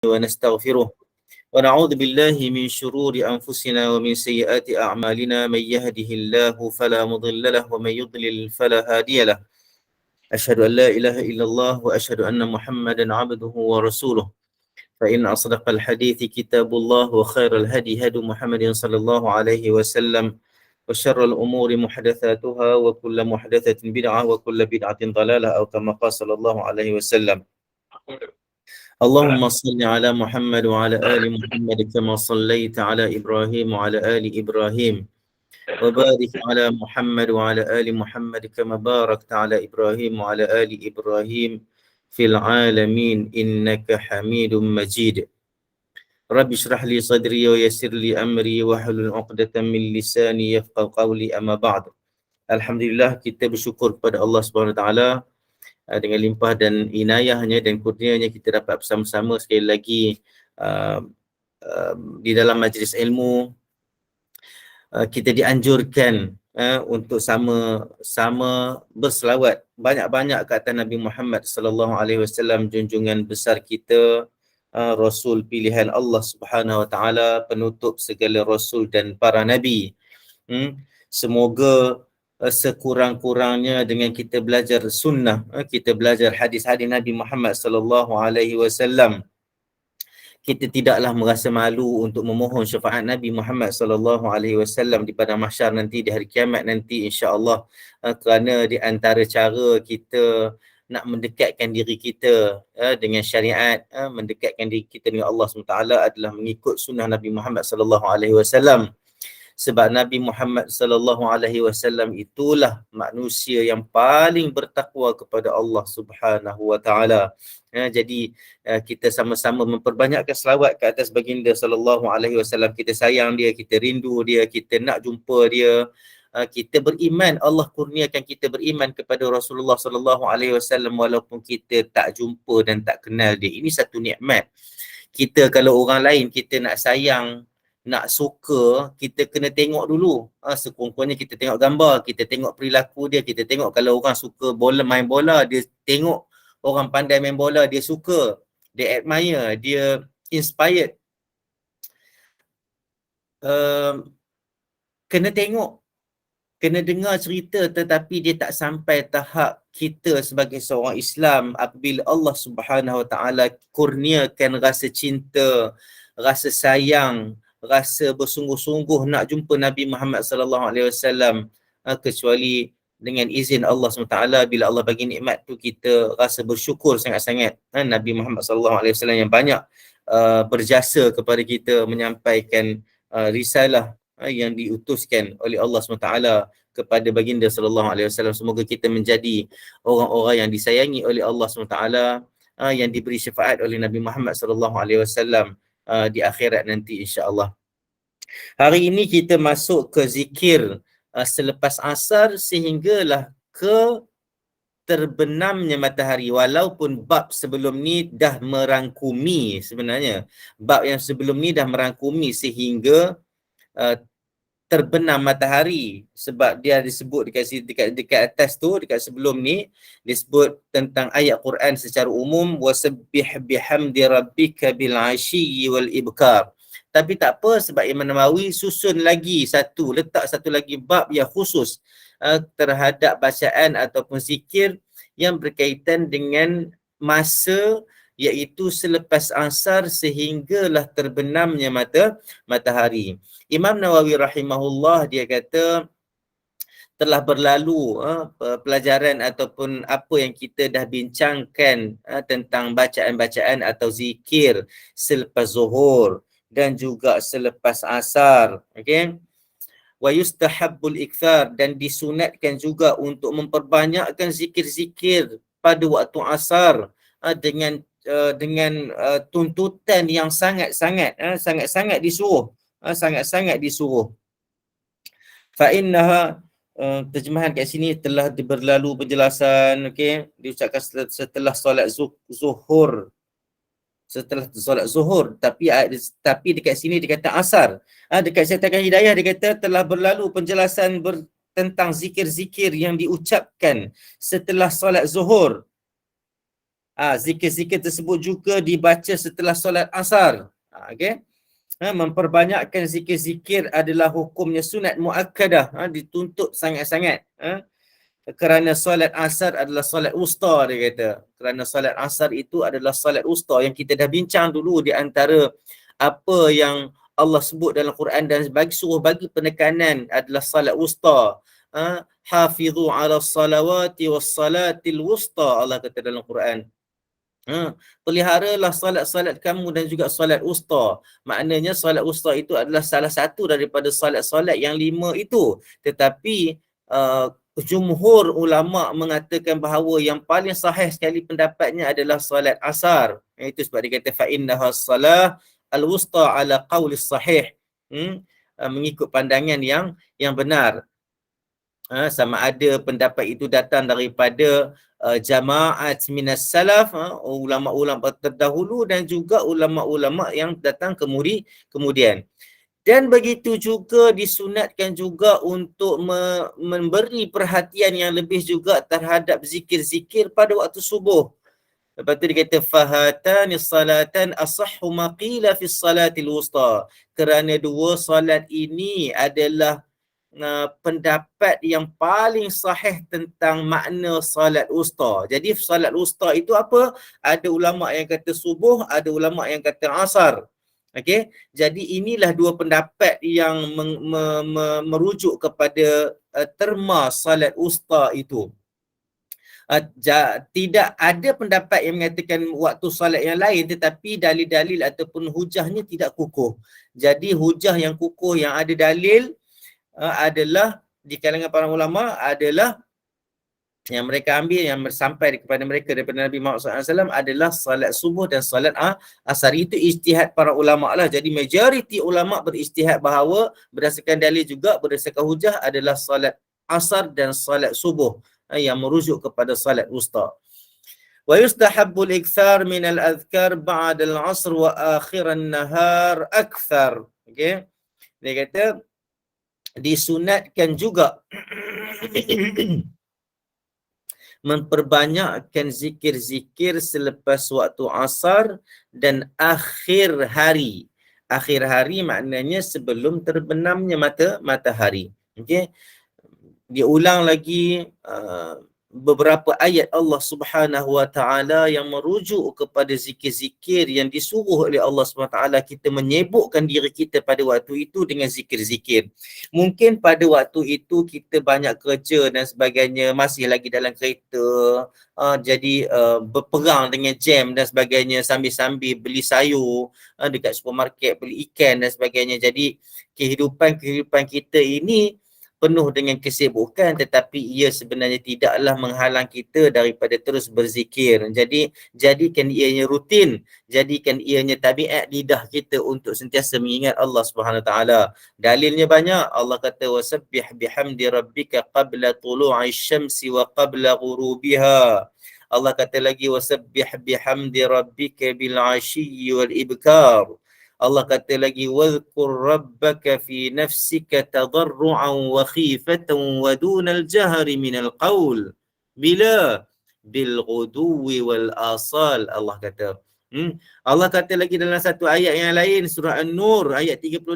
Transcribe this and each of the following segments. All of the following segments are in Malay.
ونستغفره ونعوذ بالله من شرور أنفسنا ومن سيئات أعمالنا. من يهده الله فلا مضل له ومن يضلل فلا هادي له. أشهد أن لا إله إلا الله وأشهد أن محمدا عبده ورسوله. فإن أصدق الحديث كتاب الله وخير الهدي هدي محمد صلى الله عليه وسلم وشر الأمور محدثاتها وكل محدثة بدعة وكل بدعة ضلالة أو كما قال صلى الله عليه وسلم. اللهم صل على محمد وعلى آل محمد كما صليت على إبراهيم وعلى آل إبراهيم وبارك على محمد وعلى آل محمد كما باركت على إبراهيم وعلى آل إبراهيم في العالمين إنك حميد مجيد. رب اشرح لي صدري ويسر لي أمري واحلل عقدة من لساني يفقهوا قولي. أما بعد. Alhamdulillah, kita bersyukur kepada Allah Subhanahu Wa Taala dengan limpah dan inayahnya dan kurnianya kita dapat bersama-sama sekali lagi di dalam majlis ilmu. Kita dianjurkan untuk sama-sama berselawat banyak-banyak ke atas Nabi Muhammad sallallahu alaihi wasallam, junjungan besar kita, Rasul pilihan Allah Subhanahu Wa Taala, penutup segala rasul dan para nabi. Semoga sekurang-kurangnya dengan kita belajar sunnah, kita belajar hadis-hadis Nabi Muhammad sallallahu alaihi wasallam, kita tidaklah merasa malu untuk memohon syafaat Nabi Muhammad sallallahu alaihi wasallam di padang mahsyar nanti, di hari kiamat nanti, insya-Allah. Kerana di antara cara kita nak mendekatkan diri kita dengan syariat, mendekatkan diri kita dengan Allah SWT adalah mengikut sunnah Nabi Muhammad sallallahu alaihi wasallam. Sebab Nabi Muhammad sallallahu alaihi wasallam itulah manusia yang paling bertakwa kepada Allah Subhanahu wa taala. Jadi kita sama-sama memperbanyakkan selawat ke atas baginda sallallahu alaihi wasallam. Kita sayang dia, kita rindu dia, kita nak jumpa dia. Kita beriman, Allah kurniakan kita beriman kepada Rasulullah sallallahu alaihi wasallam walaupun kita tak jumpa dan tak kenal dia. Ini satu nikmat. Kita kalau orang lain kita nak sayang, nak suka, kita kena tengok dulu. Sekurang-kurangnya kita tengok gambar, kita tengok perilaku dia, kita tengok kalau orang suka bola, main bola, dia tengok orang pandai main bola, dia suka, dia admire, dia inspired. Kena tengok, kena dengar cerita, tetapi dia tak sampai tahap kita sebagai seorang Islam apabila Allah Subhanahu Wa Taala kurniakan rasa cinta, rasa sayang, rasa bersungguh-sungguh nak jumpa Nabi Muhammad sallallahu alaihi wasallam, kecuali dengan izin Allah SWT. Bila Allah bagi nikmat tu, kita rasa bersyukur sangat-sangat. Nabi Muhammad sallallahu alaihi wasallam yang banyak berjasa kepada kita, menyampaikan risalah yang diutuskan oleh Allah SWT kepada baginda sallallahu alaihi wasallam. Semoga kita menjadi orang-orang yang disayangi oleh Allah SWT, yang diberi syafaat oleh Nabi Muhammad sallallahu alaihi wasallam di akhirat nanti, insya-Allah. Hari ini kita masuk ke zikir selepas asar sehinggalah ke terbenamnya matahari, walaupun bab sebelum ni dah merangkumi. Sebenarnya bab yang sebelum ni dah merangkumi sehingga terbenam matahari, sebab dia disebut dekat atas tu, dekat sebelum ni disebut tentang ayat Quran secara umum, wasabbih bihamdi rabbika bil ashiyyi wal ibkar. Tapi tak apa, sebab Imam Nawawi susun lagi letak satu lagi bab yang khusus terhadap bacaan ataupun zikir yang berkaitan dengan masa, iaitu selepas asar sehinggalah terbenamnya matahari. Imam Nawawi rahimahullah, dia kata telah berlalu pelajaran ataupun apa yang kita dah bincangkan tentang bacaan-bacaan atau zikir selepas zuhur dan juga selepas asar. Okey. Wa yustahabbul ikthar, dan disunatkan juga untuk memperbanyakkan zikir-zikir pada waktu asar dengan tuntutan yang sangat-sangat disuruh, sangat-sangat disuruh. Fa innaha, terjemahan kat sini telah berlalu penjelasan, okey, diucapkan setelah solat zuhur, setelah solat zuhur, tapi dekat sini dia kata asar. Dekat cetakan Hidayah dia kata telah berlalu penjelasan tentang zikir-zikir yang diucapkan setelah solat zuhur. Zikir-zikir tersebut juga dibaca setelah solat asar. Okey. Memperbanyakkan zikir-zikir adalah hukumnya sunat muakkadah, dituntut sangat-sangat. Kerana solat asar adalah solat wusta, dia kata. Kerana solat asar itu adalah solat wusta yang kita dah bincang dulu di antara apa yang Allah sebut dalam Quran dan suruh bagi penekanan adalah solat wusta. Hafizu ala salawati was salatil wusta, Allah kata dalam Quran. Peliharalah salat-salat kamu dan juga salat wusta. Maknanya salat wusta itu adalah salah satu daripada salat-salat yang 5 itu. Tetapi jumhur ulama mengatakan bahawa yang paling sahih sekali pendapatnya adalah salat asar. Itu sebab dia kata fa innaha salah al-wusta ala qaulis sahih. Mengikut pandangan yang benar. Sama ada pendapat itu datang daripada jamaat minas salaf, ulama-ulama terdahulu dan juga ulama-ulama yang datang kemudian. Dan begitu juga disunatkan juga untuk memberi perhatian yang lebih juga terhadap zikir-zikir pada waktu subuh. Lepas tu dia kata fahatani salatan asahhu ma qila fi salatil wusta. Kerana dua salat ini adalah pendapat yang paling sahih tentang makna salat wusta. Jadi salat wusta itu apa? Ada ulama yang kata subuh, ada ulama yang kata asar. Okey. Jadi inilah dua pendapat yang merujuk kepada terma salat wusta itu. Tidak ada pendapat yang mengatakan waktu salat yang lain, tetapi dalil-dalil ataupun hujahnya tidak kukuh. Jadi hujah yang kukuh yang ada dalil adalah di kalangan para ulama adalah yang mereka ambil yang sampai kepada mereka daripada Nabi Muhammad SAW adalah salat subuh dan salat asar. Itu ijtihad para ulama lah. Jadi majoriti ulama berijtihad bahawa berdasarkan dalil juga, berdasarkan hujah adalah salat asar dan salat subuh yang merujuk kepada salat wusta. Wa yustahabbul ikthar min al-adhkar ba'da al-'asr wa akhir an-nahar akthar. Okey. Dia kata disunatkan juga memperbanyakkan zikir-zikir selepas waktu asar dan akhir hari. Akhir hari maknanya sebelum terbenamnya matahari. Okey. Dia ulang lagi beberapa ayat Allah Subhanahu Wa Taala yang merujuk kepada zikir-zikir yang disuruh oleh Allah Subhanahu Wa Taala kita menyibukkan diri kita pada waktu itu dengan zikir-zikir. Mungkin pada waktu itu kita banyak kerja dan sebagainya, masih lagi dalam kereta, jadi berperang dengan jam dan sebagainya, sambil-sambil beli sayur dekat supermarket, beli ikan dan sebagainya. Jadi kehidupan kita ini penuh dengan kesibukan, tetapi ia sebenarnya tidaklah menghalang kita daripada terus berzikir. Jadi jadikan ianya rutin, jadikan ianya tabiat lidah kita untuk sentiasa mengingat Allah Subhanahu taala. Dalilnya banyak. Allah kata wasabbih bihamdi rabbika qabla tulu'i syamsi wa qabla ghurubiha. Allah kata lagi wasabbih bihamdi rabbika bil 'ashiyyi wal ibkar. Allah kata lagi wadhkur rabbaka fi nafsika tadarruan wa khifatan wa dunal jahri minal qaul bila bil ghuduwi wal asal. Allah kata Allah kata lagi dalam satu ayat yang lain, surah An-Nur ayat 36.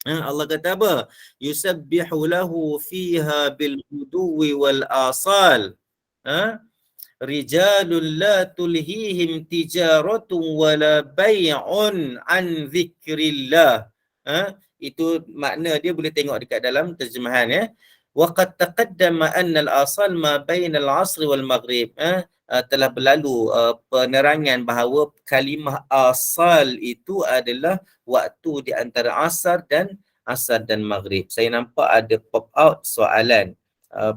Allah kata apa? Yusabbihu lahu fiha bil ghuduwi wal asal. Rijalun la tulhihim tijaratun wala bay'un an zikrillah. Itu makna dia, boleh tengok dekat dalam terjemahan ya. Wa qad taqaddama anna al-asal ma baina al-'asr wal maghrib. Telah berlalu penerangan bahawa kalimah asal itu adalah waktu di antara asar dan maghrib. Saya nampak ada pop out soalan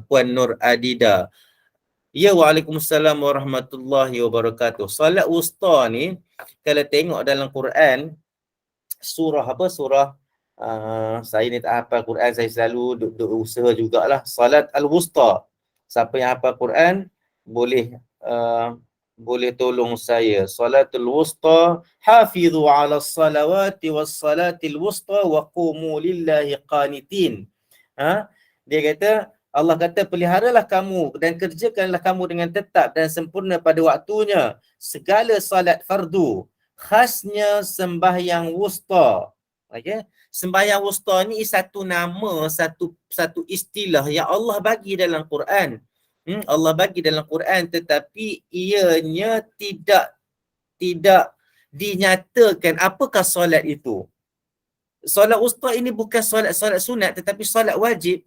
Puan Nur Adida. Ya, waalaikumsalam warahmatullahi wabarakatuh. Salat wusta ni kalau tengok dalam Quran, surah apa? Surah saya ni tak hafal Quran, saya selalu duk usaha jugalah. Salat al-wusta. Siapa yang hafal Quran boleh tolong saya. Salatul wusta, hafizu ala salawati was salatil wusta wa qumu lillahi qanitin. Dia kata Allah kata peliharalah kamu dan kerjakanlah kamu dengan tetap dan sempurna pada waktunya segala salat fardu, khasnya sembahyang wusta. Okey, sembahyang wusta ni satu nama, satu istilah yang Allah bagi dalam Quran. Allah bagi dalam Quran, tetapi ianya tidak dinyatakan apakah solat itu. Solat wusta ini bukan solat sunat tetapi solat wajib.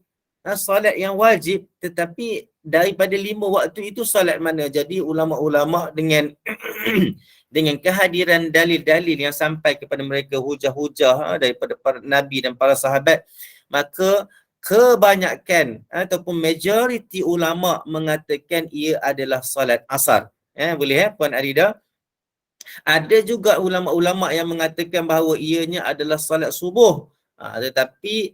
Solat yang wajib, tetapi daripada 5 waktu itu solat mana? Jadi ulama-ulama dengan dengan kehadiran dalil-dalil yang sampai kepada mereka, hujah-hujah daripada para nabi dan para sahabat, maka kebanyakan ataupun majoriti ulama mengatakan ia adalah solat asar. Boleh Puan Arida? Ada juga ulama-ulama yang mengatakan bahawa ianya adalah solat subuh. Tetapi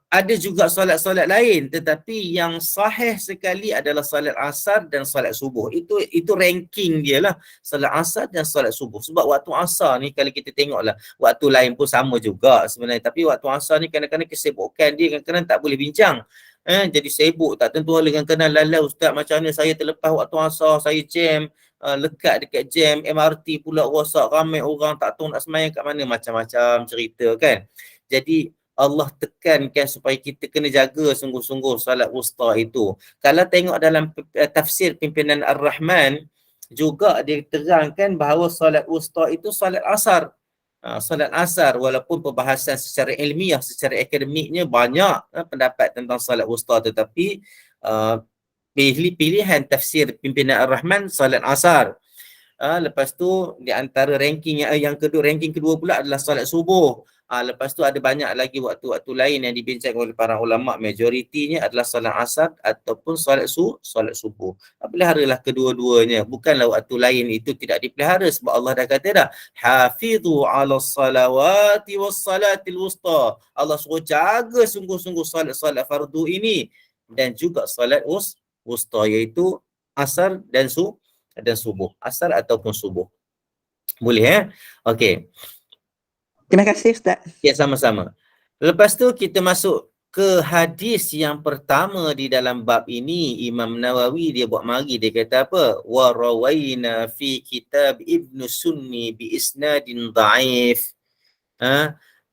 ada juga solat-solat lain, tetapi yang sahih sekali adalah solat asar dan solat subuh. Itu ranking dia lah, solat asar dan solat subuh. Sebab waktu asar ni kalau kita tengoklah, waktu lain pun sama juga sebenarnya, tapi waktu asar ni kadang-kadang kesibukan dia kadang-kadang tak boleh bincang. Jadi sibuk, tak tentu dengan kena lalau, ustaz macam mana saya terlepas waktu asar, saya jam, lekat dekat jam, MRT pula rosak, ramai orang tak tahu nak semayang kat mana, macam-macam cerita kan. Jadi Allah tekankan supaya kita kena jaga sungguh-sungguh salat wusta itu. Kalau tengok dalam tafsir pimpinan Ar-Rahman, juga dia terangkan bahawa salat wusta itu salat asar. Salat asar, walaupun perbahasan secara ilmiah, secara akademiknya banyak pendapat tentang salat wusta, tetapi pilihan tafsir pimpinan Ar-Rahman salat asar. Lepas tu di antara ranking yang kedua, ranking kedua pula adalah solat subuh. Lepas tu ada banyak lagi waktu-waktu lain yang dibincangkan oleh para ulama, majoritinya adalah solat asar ataupun solat subuh. Peliharalah kedua-duanya, bukanlah waktu lain itu tidak dipelihara, sebab Allah dah kata dah, hafizu 'alas salawati was salatil wusta. Allah suruh jaga sungguh-sungguh solat-solat fardu ini dan juga solat wusta, iaitu asar dan subuh, asar ataupun subuh. Boleh Okey. Terima kasih Ustaz. Ya, sama-sama. Lepas tu kita masuk ke hadis yang pertama di dalam bab ini. Imam Nawawi dia buat mari, dia kata apa? Wa rawaina fi kitab Ibnu Sunni bi isnadin dhaif.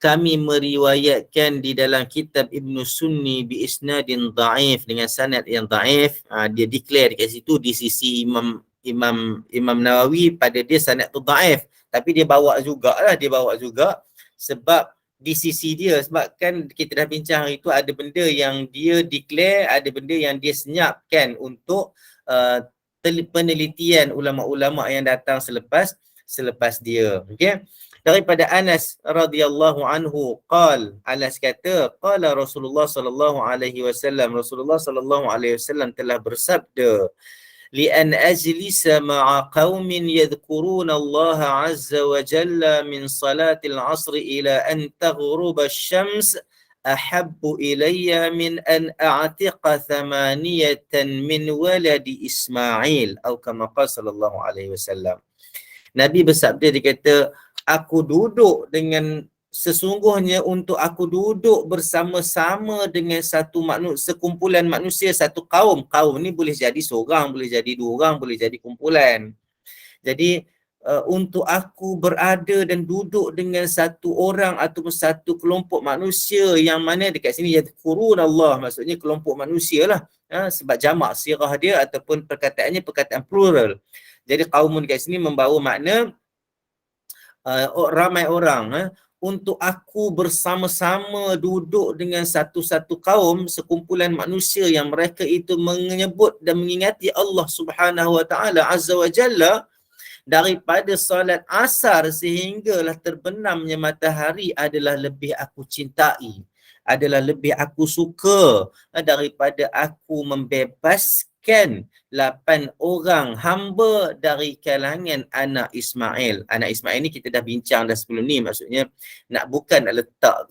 Kami meriwayatkan di dalam kitab Ibnu Sunni bi isnadin dhaif, dengan sanad yang dhaif. Dia declare dekat situ di sisi Imam Nawawi, pada dia sanad tu dhaif, tapi dia bawa juga sebab di sisi dia, sebab kan kita dah bincang hari tu, ada benda yang dia declare, ada benda yang dia senyapkan untuk penelitian ulama-ulama yang datang selepas dia. Okey. Daripada Anas radhiyallahu anhu Anas kata, qala Rasulullah sallallahu alaihi wasallam, Rasulullah sallallahu alaihi wasallam telah bersabda, لأن أجلس مع قوم يذكرون الله عز وجل من صلاة العصر إلى أن تغرب الشمس أحب إلي من أن أعتق 8 من ولد إسماعيل أو كما قال صلى الله عليه وسلم. Nabi bersabda, dia kata, sesungguhnya untuk aku duduk bersama-sama dengan sekumpulan manusia, satu kaum. Kaum ni boleh jadi seorang, boleh jadi 2 orang, boleh jadi kumpulan. Jadi untuk aku berada dan duduk dengan satu orang ataupun satu kelompok manusia, yang mana dekat sini yadhkurun Allah, maksudnya kelompok manusia lah, sebab jamak sirah dia ataupun perkataannya perkataan plural. Jadi kaumun dekat sini membawa makna ramai orang. Untuk aku bersama-sama duduk dengan satu-satu kaum, sekumpulan manusia yang mereka itu menyebut dan mengingati Allah Subhanahu wa taala Azza wa Jalla, daripada salat asar sehinggalah terbenamnya matahari adalah lebih aku cintai, adalah lebih aku suka daripada aku membebaskan 8 orang hamba dari kalangan anak Ismail. Anak Ismail ni kita dah bincang dah sebelum ni, maksudnya bukan nak letak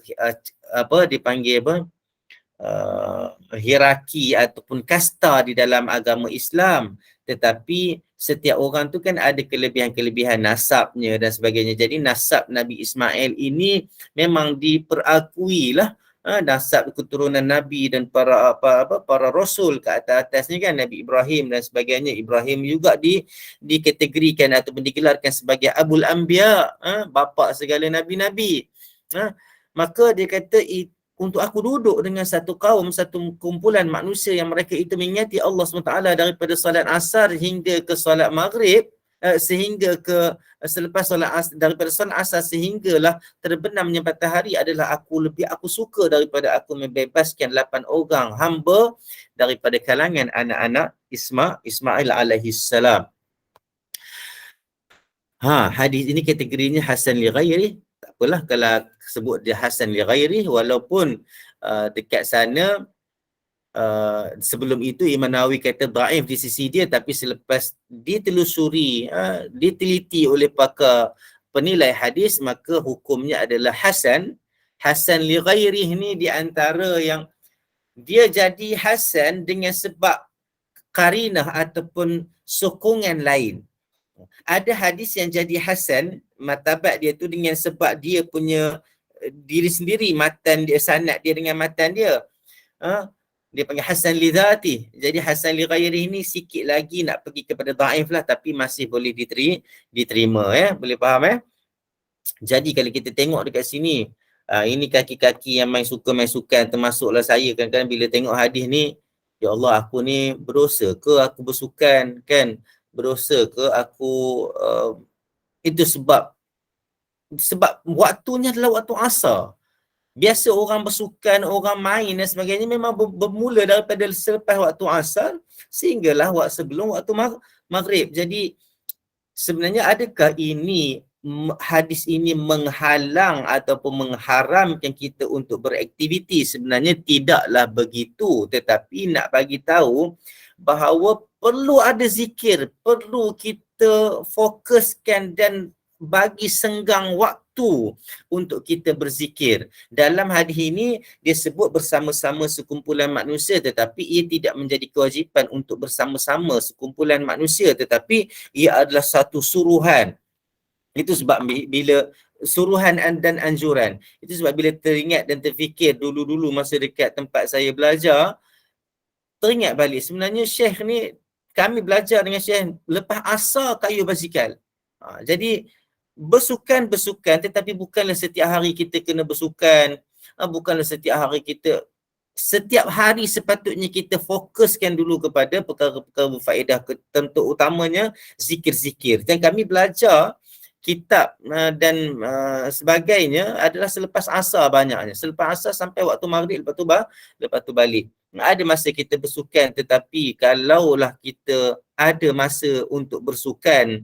dipanggil hierarki ataupun kasta di dalam agama Islam, tetapi setiap orang tu kan ada kelebihan-kelebihan nasabnya dan sebagainya. Jadi nasab Nabi Ismail ini memang diperakui lah nasab keturunan Nabi dan para rasul ke atas ni kan, Nabi Ibrahim dan sebagainya. Ibrahim juga dikategorikan ataupun digelarkan sebagai Abul Anbiya, bapa segala nabi-nabi. Maka dia kata untuk aku duduk dengan satu kaum, satu kumpulan manusia yang mereka itu mengingati Allah SWT daripada salat asar hingga ke salat maghrib, sehingga ke selepas solat asar, daripada solat asar sehinggalah terbenamnya matahari, adalah aku suka daripada aku membebaskan 8 orang hamba daripada kalangan anak-anak Ismail alaihi salam. Hadis ini kategorinya hasan li ghairi. Tak apalah kalau sebut dia hasan li ghairi, walaupun dekat sana sebelum itu Imam Nawawi kata dhaif di sisi dia, tapi selepas ditelusuri, diteliti oleh pakar penilai hadis, maka hukumnya adalah hasan. Hasan li ghairi ni di antara yang dia jadi hasan dengan sebab qarinah ataupun sokongan lain. Ada hadis yang jadi hasan, martabat dia tu dengan sebab dia punya diri sendiri, matan dia, sanad dia dengan matan dia. Dia panggil hasan li dhati. Jadi hasan li ghairi ni sikit lagi nak pergi kepada dhaif lah, tapi masih boleh diterima, boleh faham. Jadi kalau kita tengok dekat sini, ini kaki-kaki yang main sukan, termasuklah saya kadang-kadang bila tengok hadis ni, ya Allah, aku ni berdosa ke aku bersukan kan? Berdosa ke aku itu sebab waktunya adalah waktu asar. Biasa orang bersukan, orang main dan sebagainya memang bermula daripada selepas waktu asar sehinggalah sebelum waktu maghrib. Jadi sebenarnya adakah hadis ini menghalang ataupun mengharamkan kita untuk beraktiviti? Sebenarnya tidaklah begitu, tetapi nak bagi tahu bahawa perlu ada zikir, perlu kita fokuskan dan bagi senggang waktu untuk kita berzikir. Dalam hadis ini dia sebut bersama-sama sekumpulan manusia, tetapi ia tidak menjadi kewajipan untuk bersama-sama sekumpulan manusia, tetapi ia adalah satu suruhan. Itu sebab bila suruhan dan anjuran, itu sebab bila teringat dan terfikir dulu-dulu masa dekat tempat saya belajar, teringat balik sebenarnya Syekh ni, kami belajar dengan Syekh lepas asar kayu basikal. Jadi bersukan, tetapi bukanlah setiap hari kita kena bersukan. Bukanlah setiap hari kita, setiap hari sepatutnya kita fokuskan dulu kepada perkara-perkara berfaedah, tentu utamanya zikir-zikir. Dan kami belajar kitab dan sebagainya adalah selepas asar banyaknya. Selepas asar sampai waktu maghrib, lepas tu balik. Ada masa kita bersukan, tetapi kalaulah kita ada masa untuk bersukan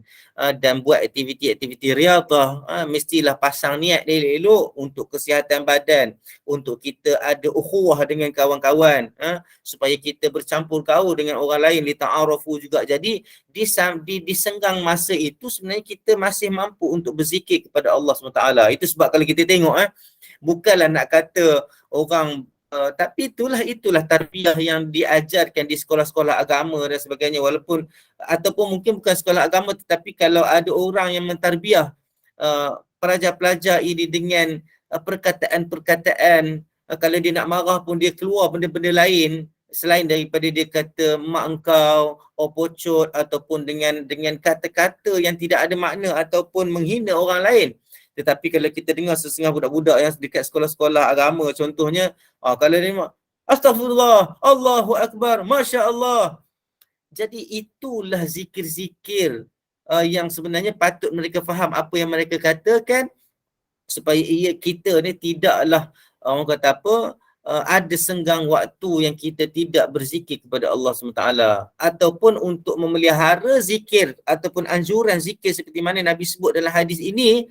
dan buat aktiviti-aktiviti riyadhah, mestilah pasang niat elok-elok untuk kesihatan badan, untuk kita ada ukhuwah dengan kawan-kawan, supaya kita bercampur kaul dengan orang lain, li ta'arafu juga. Jadi di senggang masa itu sebenarnya kita masih mampu untuk berzikir kepada Allah SWT. Itu sebab kalau kita tengok, bukanlah nak kata orang tapi itulah tarbiyah yang diajarkan di sekolah-sekolah agama dan sebagainya, walaupun ataupun mungkin bukan sekolah agama, tetapi kalau ada orang yang mentarbiyah pelajar-pelajar ini dengan perkataan-perkataan, kalau dia nak marah pun dia keluar benda-benda lain selain daripada dia kata mak engkau, pocot, ataupun dengan kata-kata yang tidak ada makna ataupun menghina orang lain. Tetapi kalau kita dengar sesengah budak-budak yang dekat sekolah-sekolah agama contohnya, kalau dia astagfirullah, Allahu Akbar, Masya Allah. Jadi itulah zikir-zikir yang sebenarnya patut mereka faham apa yang mereka katakan, supaya kita ni tidaklah orang kata apa, ada senggang waktu yang kita tidak berzikir kepada Allah SWT, ataupun untuk memelihara zikir ataupun anjuran zikir seperti mana Nabi sebut dalam hadis ini.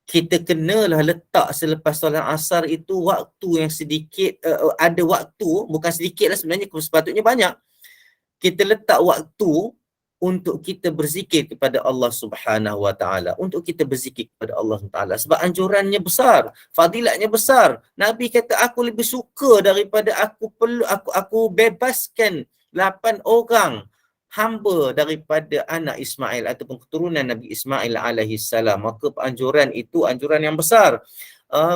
Kita kenalah letak selepas solat asar itu waktu yang sedikit, ada waktu, bukan sedikit lah sebenarnya, sepatutnya banyak. Kita letak waktu untuk kita berzikir kepada Allah Subhanahu Wa Taala, untuk kita berzikir kepada Allah Subhanahu Wa Taala, sebab anjurannya besar, fadilatnya besar. Nabi kata aku lebih suka daripada aku bebaskan 8 orang hamba daripada anak Ismail ataupun keturunan Nabi Ismail alaihi salam. Maka anjuran itu anjuran yang besar.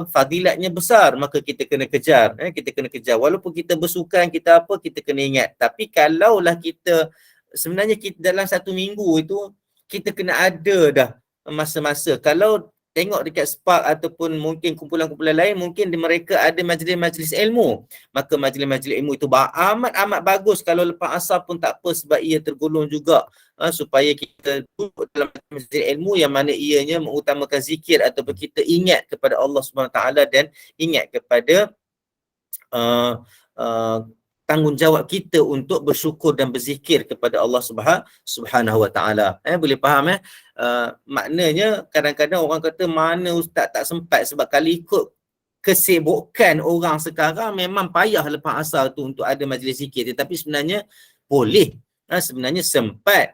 fadilatnya besar, maka kita kena kejar, kita kena kejar. Walaupun kita bersukan, kita apa, kita kena ingat. Tapi kalaulah kita, sebenarnya kita dalam satu minggu itu, kita kena ada dah masa-masa. Kalau tengok dekat Spark ataupun mungkin kumpulan-kumpulan lain, mungkin mereka ada majlis-majlis ilmu. Maka majlis-majlis ilmu itu amat-amat bagus. Kalau lepas asar pun tak apa, sebab ia tergolong juga supaya kita duduk dalam majlis ilmu yang mana ianya mengutamakan zikir ataupun kita ingat kepada Allah SWT dan ingat kepada uh, uh, tanggungjawab kita untuk bersyukur dan berzikir kepada Allah Subhanahu Wa Taala. Boleh faham maknanya kadang-kadang orang kata mana ustaz tak sempat, sebab kalau ikut kesibukan orang sekarang memang payah lepas asar tu untuk ada majlis zikir, tetapi sebenarnya boleh, sebenarnya sempat.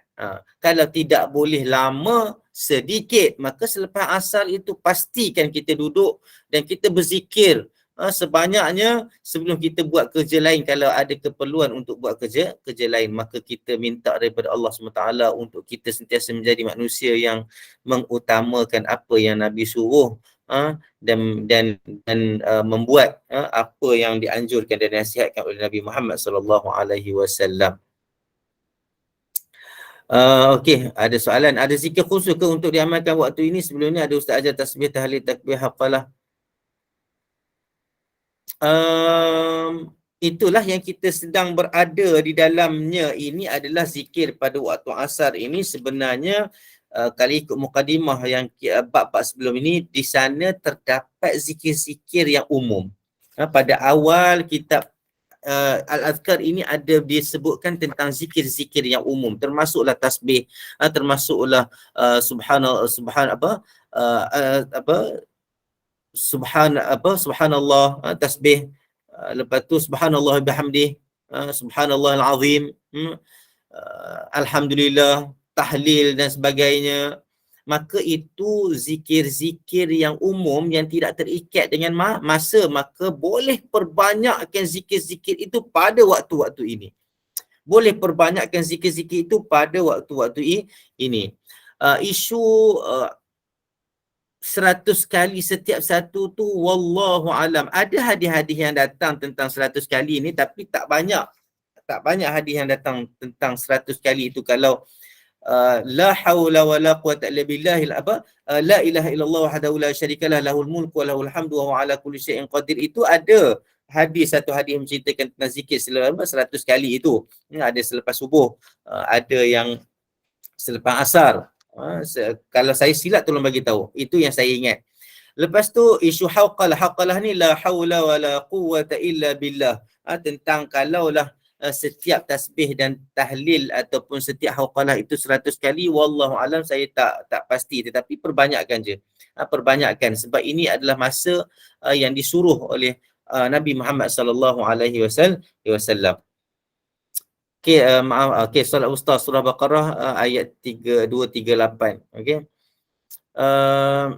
Kalau tidak boleh lama, sedikit, maka selepas asar itu pastikan kita duduk dan kita berzikir sebanyaknya sebelum kita buat kerja lain. Kalau ada keperluan untuk buat kerja lain, maka kita minta daripada Allah SWT untuk kita sentiasa menjadi manusia yang mengutamakan apa yang Nabi suruh dan membuat apa yang dianjurkan dan dinasihatkan oleh Nabi Muhammad SAW. Okey, ada soalan. Ada zikir khusus ke untuk diamalkan waktu ini? Sebelum ni ada ustaz ajar tasbih, tahlil, takbir, haqalah. Itulah yang kita sedang berada di dalamnya. Ini adalah zikir pada waktu asar ini. Sebenarnya kalau ikut mukadimah yang bab-bab sebelum ini, di sana terdapat zikir-zikir yang umum. Pada awal kitab Al-Azkar ini ada disebutkan tentang zikir-zikir yang umum, termasuklah tasbih, termasuklah subhanallah, tasbih, lepas tu subhanallah bihamdih, subhanallah al-azim, alhamdulillah, tahlil dan sebagainya. Maka itu zikir-zikir yang umum yang tidak terikat dengan masa, maka boleh perbanyakkan zikir-zikir itu pada waktu-waktu ini. Boleh perbanyakkan zikir-zikir itu pada waktu-waktu ini. Isu 100 kali setiap satu tu wallahu alam. Ada hadis-hadis yang datang tentang 100 kali ni, tapi tak banyak hadis yang datang tentang 100 kali itu. Kalau la haula wala quwwata illa billahil la ilaha illallah wahdahu la syarikalah lahul mulku wa lahul hamdu wa huwa ala kulli syai'in qadir, itu ada satu hadis menceritakan tentang zikir selama 100 kali itu. Ada selepas subuh, ada yang selepas asar. Kalau saya silap tolong bagi tahu. Itu yang saya ingat. Lepas tu isu haqalah ni la haula wala quwwata illa billah. Tentang kalaulah setiap tasbih dan tahlil ataupun setiap haqalah itu 100 kali, wallahu alam, saya tak pasti, tetapi perbanyakkan je. Perbanyakkan sebab ini adalah masa yang disuruh oleh Nabi Muhammad sallallahu alaihi wasallam. Okey, maaf. Okey, solat ustaz surah Baqarah ayat 238. Okey.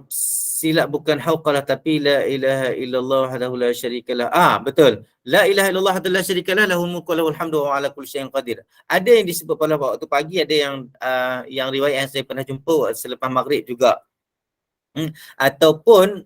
Silap bukan hauqalah tapi la ilaha illallah wahdahu la syarikalah. Betul. La ilaha illallah wahdahu la syarikalah lahul mulku wa lahul hamdu wa ala kulli syai'in qadir. Ada yang disebut pada waktu pagi, ada yang riwayat yang saya pernah jumpa selepas maghrib juga. Ataupun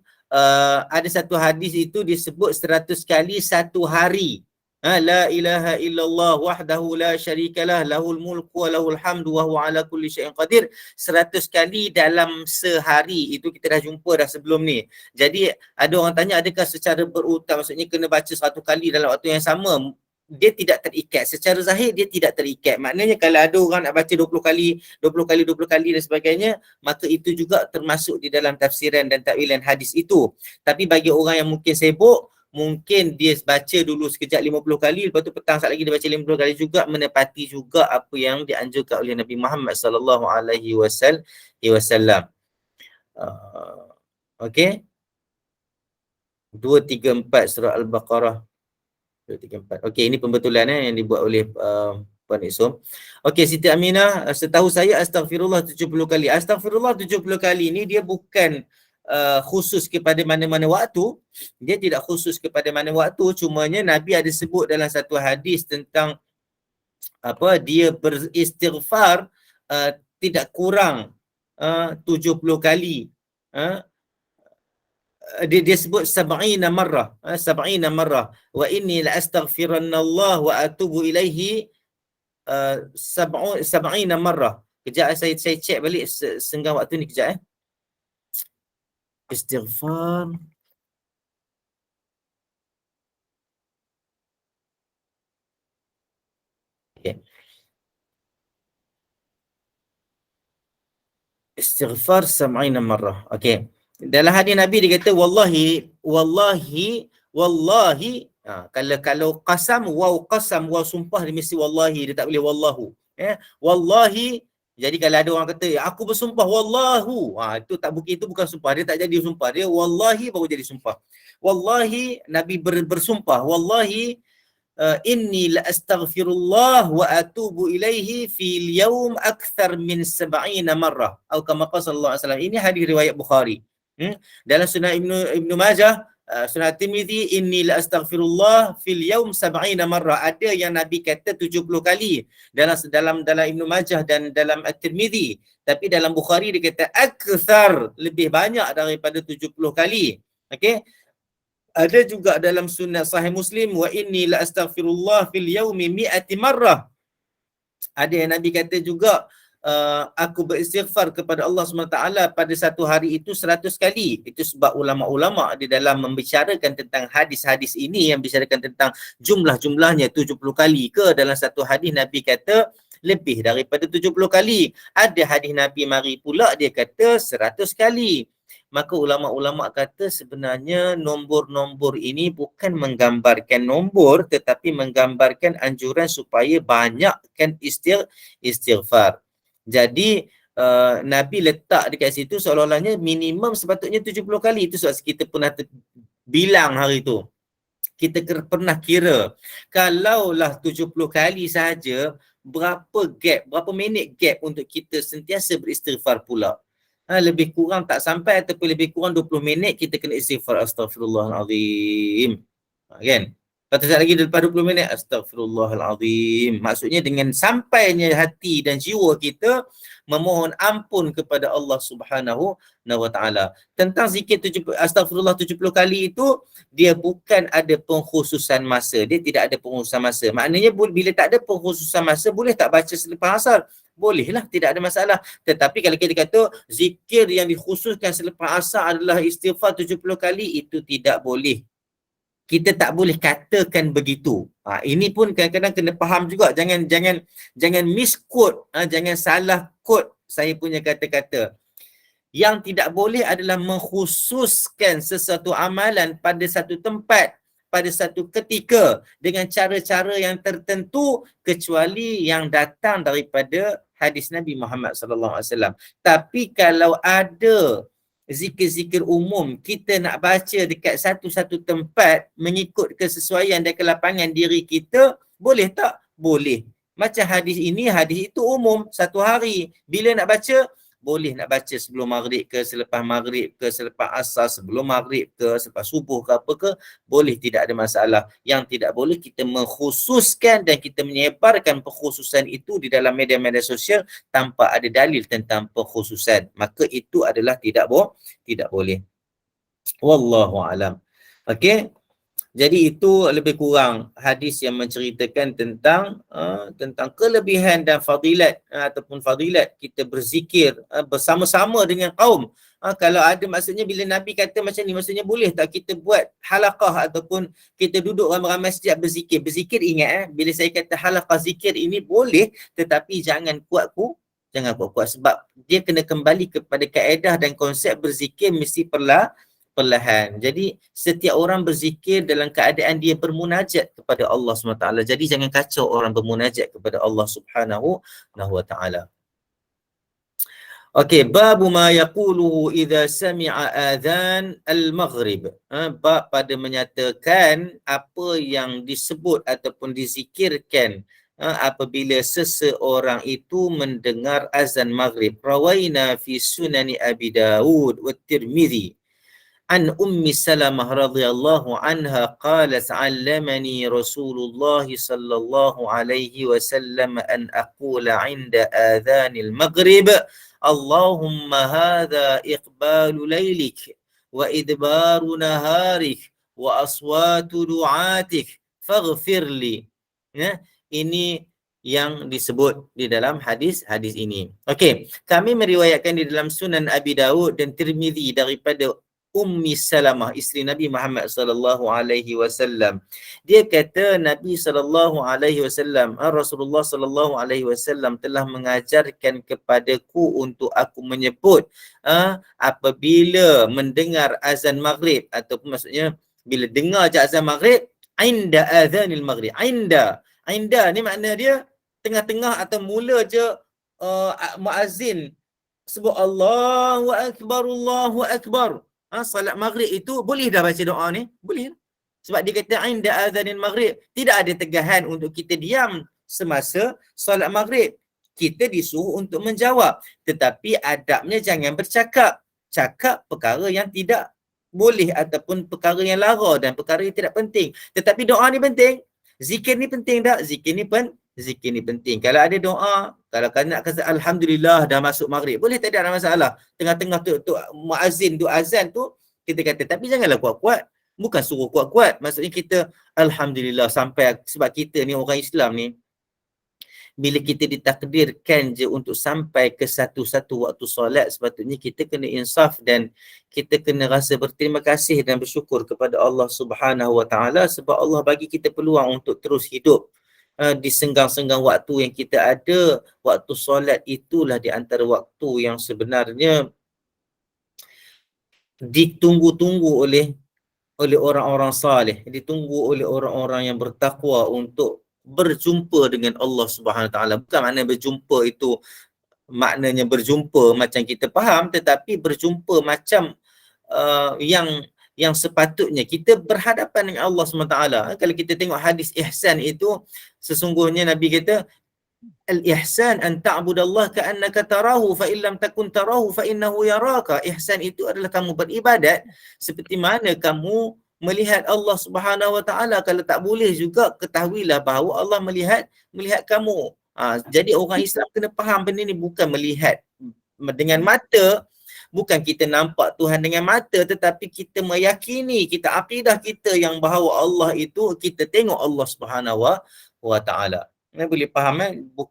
ada satu hadis itu disebut 100 kali satu hari. La ilaha illallah wahdahu la syarikalah lahul mulku wa lahul hamdu wa huwa ala kulli syai'in qadir. 100 kali dalam sehari. Itu kita dah jumpa dah sebelum ni. Jadi ada orang tanya adakah secara berurutan, maksudnya kena baca 1 kali dalam waktu yang sama? Dia tidak terikat. Secara zahir dia tidak terikat. Maknanya kalau ada orang nak baca 20 kali dan sebagainya, maka itu juga termasuk di dalam tafsiran dan takwilan hadis itu. Tapi bagi orang yang mungkin sibuk, mungkin dia baca dulu sekejap 50 kali, lepas tu petang saat lagi dia baca 50 kali juga, menepati juga apa yang dianjurkan oleh Nabi Muhammad sallallahu alaihi wasallam. Okey. 234 surah Al-Baqarah. 234. Okey, ini pembetulan yang dibuat oleh Puan Isom. Okey, Siti Aminah, setahu saya astagfirullah 70 kali. Astagfirullah 70 kali ni dia bukan khusus kepada mana-mana waktu. Dia tidak khusus kepada mana waktu, cumanya Nabi ada sebut dalam satu hadis tentang dia beristighfar tidak kurang 70 kali dia sebut sab'ina marrah, sab'ina marrah, wa inni la astaghfirannallah wa atubu ilaihi sab'ina marrah. Kejap saya cek balik senggang waktu ni kejap Istighfar. Okay. Istighfar sab'ina marrah. Okey. Dalam hadis Nabi dia kata wallahi kalau qasam waw sumpah dia mesti wallahi, dia tak boleh wallahu. Wallahi, jadi kalau ada orang kata aku bersumpah wallahu, itu tak itu bukan sumpah, dia tak jadi sumpah, dia wallahi baru jadi sumpah. Wallahi Nabi bersumpah wallahi inni la astaghfirullah wa atubu ilaihi fil yawm akthar min 70 marrah atau kama qala sallallahu alaihi wasallam. Ini hadis riwayat Bukhari. Dalam Sunan Ibnu Majah, Sunan Tirmizi, inni la astaghfirullah fil yawm 70 marrah. Ada yang Nabi kata 70 kali dalam Ibnu Majah dan dalam At-Tirmizi. Tapi dalam Bukhari dia kata akthar, lebih banyak daripada 70 kali. Okey. Ada juga dalam Sunnah Sahih Muslim, wa inni la astaghfirullah fil yaumi mi'ati marrah. Ada yang Nabi kata juga aku beristighfar kepada Allah SWT pada satu hari itu 100 kali. Itu sebab ulama-ulama di dalam membicarakan tentang hadis-hadis ini yang bicarakan tentang jumlah-jumlahnya 70 kali ke, dalam satu hadis Nabi kata lebih daripada 70 kali. Ada hadis Nabi mari pula dia kata 100 kali. Maka ulama-ulama kata sebenarnya nombor-nombor ini bukan menggambarkan nombor, tetapi menggambarkan anjuran supaya banyakkan istighfar. Jadi Nabi letak dekat situ seolah-olahnya minimum sepatutnya 70 kali. Itu sebab kita pernah bilang hari tu. Kita pernah kira kalaulah 70 kali sahaja, berapa minit gap untuk kita sentiasa beristighfar pula. Lebih kurang tak sampai ataupun lebih kurang 20 minit kita kena istighfar astaghfirullahalazim. Kan? Kata sekali lagi lepas 20 minit astaghfirullahalazim. Maksudnya dengan sampainya hati dan jiwa kita memohon ampun kepada Allah Subhanahu wa taala. Tentang zikir astagfirullah 70 kali itu, dia bukan ada pengkhususan masa. Dia tidak ada pengkhususan masa. Maknanya bila tak ada pengkhususan masa, boleh tak baca selepas asar? Bolehlah, tidak ada masalah. Tetapi kalau kita kata zikir yang dikhususkan selepas asar adalah istighfar 70 kali, itu tidak boleh. Kita tak boleh katakan begitu. Ini pun kadang-kadang kena faham juga. Jangan misquote, jangan salah quote saya punya kata-kata. Yang tidak boleh adalah mengkhususkan sesuatu amalan pada satu tempat, pada satu ketika dengan cara-cara yang tertentu, kecuali yang datang daripada hadis Nabi Muhammad sallallahu alaihi wasallam. Tapi kalau ada zikir-zikir umum kita nak baca dekat satu-satu tempat mengikut kesesuaian dan kelapangan diri kita, boleh tak? Boleh. Macam hadis ini, hadis itu umum, satu hari. Bila nak baca? Boleh nak baca sebelum maghrib ke, selepas maghrib ke, selepas asar, sebelum maghrib ke, selepas subuh ke apa ke, boleh, tidak ada masalah. Yang tidak boleh kita mengkhususkan dan kita menyebarkan pengkhususan itu di dalam media-media sosial tanpa ada dalil tentang pengkhususan. Maka itu adalah tidak boleh. Wallahu alam. Okey. Jadi itu lebih kurang hadis yang menceritakan tentang kelebihan dan fadilat ataupun fadilat kita berzikir bersama-sama dengan kaum. Kalau ada, maksudnya bila Nabi kata macam ni, maksudnya boleh tak kita buat halaqah ataupun kita duduk ramai-ramai sejak berzikir. Berzikir, ingat bila saya kata halaqah zikir ini boleh, tetapi jangan kuat-kuat sebab dia kena kembali kepada kaedah dan konsep berzikir mesti perlahan. Jadi setiap orang berzikir dalam keadaan dia bermunajat kepada Allah SWT. Jadi jangan kacau orang bermunajat kepada Allah Subhanahu wa taala. Okey, babu ma yaquluhu idza sami'a adhan al-maghrib. Bab pada menyatakan apa yang disebut ataupun dizikirkan apabila seseorang itu mendengar azan maghrib. Rawaina fi sunani Abi Dawud wa Tirmizi an Ummi Salamah radhiyallahu anha qalat 'allamani Rasulullah sallallahu alaihi wasallam an aqula 'inda adhanil maghrib Allahumma hadha iqbalu laylik wa idbaru naharik wa aswatu du'atik faghfirli. Ya, ini yang disebut di dalam hadis ini. Okey, kami meriwayatkan di dalam Sunan Abi Dawud dan Tirmizi daripada Ummi Salamah, isteri Nabi Muhammad sallallahu alaihi wasallam. Dia kata Nabi sallallahu alaihi wasallam, Rasulullah sallallahu alaihi wasallam telah mengajarkan kepadaku untuk aku menyebut apabila mendengar azan maghrib, ataupun maksudnya bila dengar je azan maghrib, inda azanil maghrib. Inda ni makna dia tengah-tengah atau mula je muazzin sebut Allahu Akbar. Salat maghrib itu boleh dah baca doa ni? Boleh. Sebab dia kata inda azanil maghrib. Tidak ada tegahan untuk kita diam semasa solat maghrib. Kita disuruh untuk menjawab. Tetapi adabnya jangan bercakap. Cakap perkara yang tidak boleh ataupun perkara yang lara dan perkara yang tidak penting. Tetapi doa ni penting. Zikir ni penting tak? Zikir ni penting. Kalau ada doa, kalau nak kata alhamdulillah dah masuk maghrib, boleh, tak ada masalah. Tengah-tengah tu muazzin tu azan tu kita kata, tapi janganlah kuat-kuat. Bukan suruh kuat-kuat. Maksudnya kita alhamdulillah sampai, sebab kita ni orang Islam ni, bila kita ditakdirkan je untuk sampai ke satu-satu waktu solat, sepatutnya kita kena insaf dan kita kena rasa berterima kasih dan bersyukur kepada Allah Subhanahu Wa Taala sebab Allah bagi kita peluang untuk terus hidup di senggang-senggang waktu yang kita ada. Waktu solat itulah di antara waktu yang sebenarnya ditunggu-tunggu oleh orang-orang saleh, ditunggu oleh orang-orang yang bertakwa untuk berjumpa dengan Allah Subhanahu Wa Taala. Bukan makna berjumpa itu maknanya berjumpa macam kita faham, tetapi berjumpa macam yang sepatutnya kita berhadapan dengan Allah Subhanahu Wa Taala. Kalau kita tengok hadis ihsan itu, sesungguhnya Nabi kata al-ihsan an ta'budallah ka'annaka tarahu fa in lam takun tarahu fa innahu yaraka. Ihsan itu adalah kamu beribadat seperti mana kamu melihat Allah Subhanahu Wa Taala. Kalau tak boleh juga, ketahuilah bahawa Allah melihat kamu. Jadi orang Islam kena faham benda ni, bukan melihat dengan mata, bukan kita nampak Tuhan dengan mata, tetapi kita meyakini, kita akidah kita yang bahawa Allah itu, kita tengok Allah Subhanahu Wa Taala. Boleh faham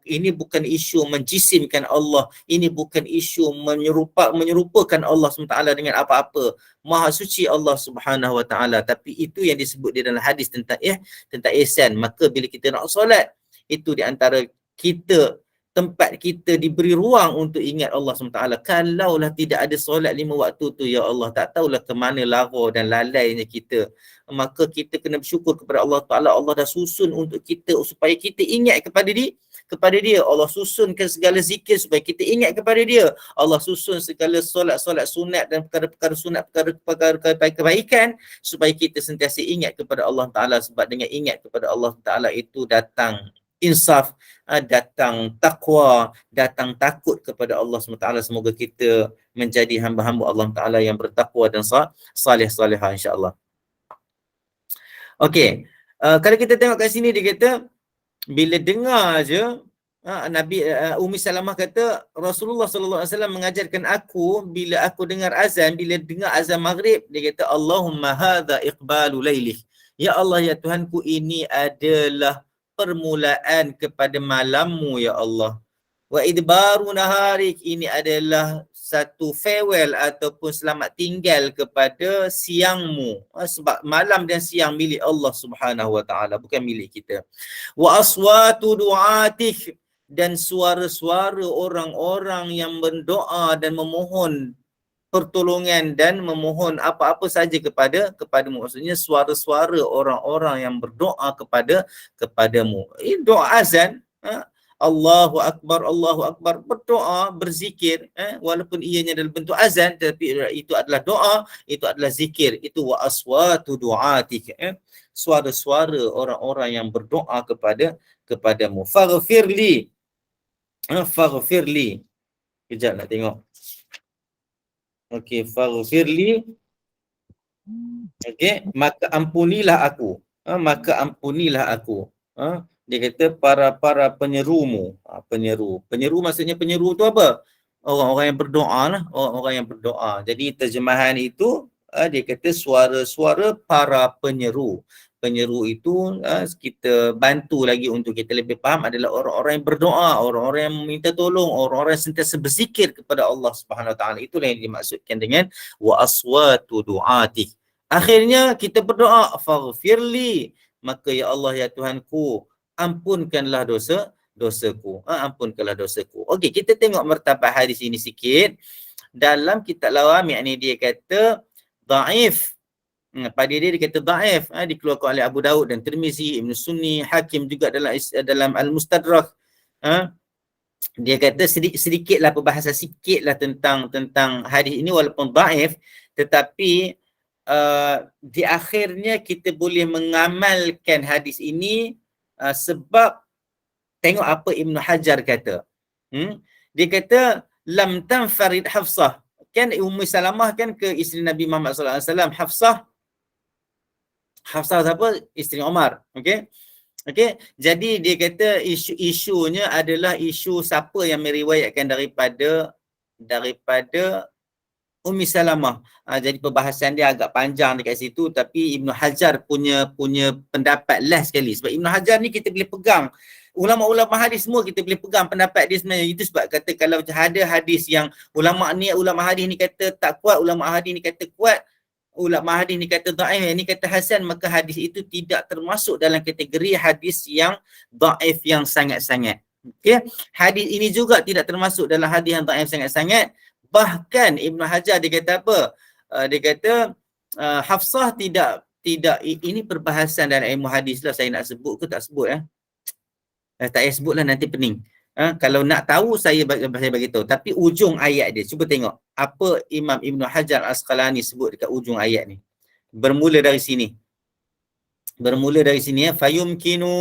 ini bukan isu menjisimkan Allah, ini bukan isu menyerupakan Allah SWT dengan apa-apa. Maha suci Allah Subhanahu Wa Taala, tapi itu yang disebut di dalam hadis tentang ihsan. Maka bila kita nak solat, itu di antara kita, tempat kita diberi ruang untuk ingat Allah SWT. Kalaulah tidak ada solat 5 waktu tu, ya Allah, tak tahulah ke mana lara dan lalainya kita. Maka kita kena bersyukur kepada Allah Ta'ala. Allah dah susun untuk kita supaya kita ingat kepada dia. Allah susunkan segala zikir supaya kita ingat kepada dia. Allah susun segala solat-solat sunat dan perkara-perkara sunat, perkara-perkara kebaikan supaya kita sentiasa ingat kepada Allah Ta'ala. Sebab dengan ingat kepada Allah Ta'ala itu datang insaf, datang takwa, datang takut kepada Allah SWT. Semoga kita menjadi hamba-hamba Allah Ta'ala yang bertakwa dan salih-salihah, insyaAllah. Okey, kalau kita tengok kat sini, dia kata bila dengar je, Nabi Ummi Salamah kata Rasulullah sallallahu alaihi wasallam mengajarkan aku bila aku dengar azan, bila dengar azan maghrib, dia kata Allahumma hadza iqbalu lailih. Ya Allah, ya Tuhanku, ini adalah permulaan kepada malammu, ya Allah. Wa idbaru naharik, ini adalah satu farewell ataupun selamat tinggal kepada siangmu. Sebab malam dan siang milik Allah Subhanahu Wa Taala, bukan milik kita. Wa aswatu du'atik, dan suara-suara orang-orang yang berdoa dan memohon pertolongan dan memohon apa-apa saja kepadamu. Maksudnya suara-suara orang-orang yang berdoa kepadamu. Ini doa azan. Allahu Akbar, berdoa, berzikir, walaupun ianya dalam bentuk azan, tapi itu adalah doa, itu adalah zikir. Itu wa aswatu du'atik, suara-suara orang-orang yang berdoa kepadamu. Faghfirli, faghfirli. Kejap nak tengok. Okey, faghfirli. Okey, maka ampunilah aku. Maka ampunilah aku. Dia kata para penyerumu. Penyeru maksudnya penyeru tu apa? Orang-orang yang berdoa lah. Orang-orang yang berdoa. Jadi terjemahan itu dia kata suara-suara para penyeru. Penyeru itu kita bantu lagi untuk kita lebih faham adalah orang-orang yang berdoa, orang-orang yang meminta tolong, orang-orang yang sentiasa berzikir kepada Allah Subhanahu Wa Taala. Itulah yang dimaksudkan dengan wa aswatu du'ati. Akhirnya kita berdoa, faghfirli, maka ya Allah ya Tuhanku, ampunkanlah dosaku. Ampunkanlah dosaku. Okey, kita tengok martabat hadis ini sikit. Dalam kitab Lawami' ni dia kata dhaif. Pada dia kata dhaif, dikeluarkan oleh Abu Daud dan Tirmizi, Ibn Sunni, Hakim juga dalam Al-Mustadrak. Dia kata sedikitlah perbahasan sikitlah tentang hadis ini walaupun dhaif, tetapi di akhirnya kita boleh mengamalkan hadis ini sebab tengok apa Ibn Hajar kata. Dia kata lam tanfarid Hafsah. Kan Ummu Salamah kan ke isteri Nabi Muhammad sallallahu alaihi wasallam. Hafsah siapa? Isteri Umar. Okey. Jadi dia kata isunya adalah isu siapa yang meriwayatkan daripada Ummi Salamah. Jadi perbahasan dia agak panjang dekat situ, tapi Ibn Hajar punya pendapat last sekali. Sebab Ibn Hajar ni kita boleh pegang. Ulama-ulama hadis semua kita boleh pegang pendapat dia sebenarnya. Itu sebab kata kalau ada hadis yang ulama hadis ni kata tak kuat, ulama hadis ni kata kuat, ulama hadis ni kata dhaif, ni kata hasan, maka hadis itu tidak termasuk dalam kategori hadis yang dhaif yang sangat-sangat. Okey, hadis ini juga tidak termasuk dalam hadis yang dhaif sangat-sangat. Bahkan Ibn Hajar dia kata apa? Dia kata Hafsah tidak ini perbahasan dalam ilmu hadis lah, saya nak sebut ke tak sebut tak payah sebut lah, nanti pening. Kalau nak tahu saya bagi tahu. Tapi ujung ayat dia, cuba tengok apa Imam Ibn Hajar Asqalani sebut dekat ujung ayat ni. Bermula dari sini fayumkinu,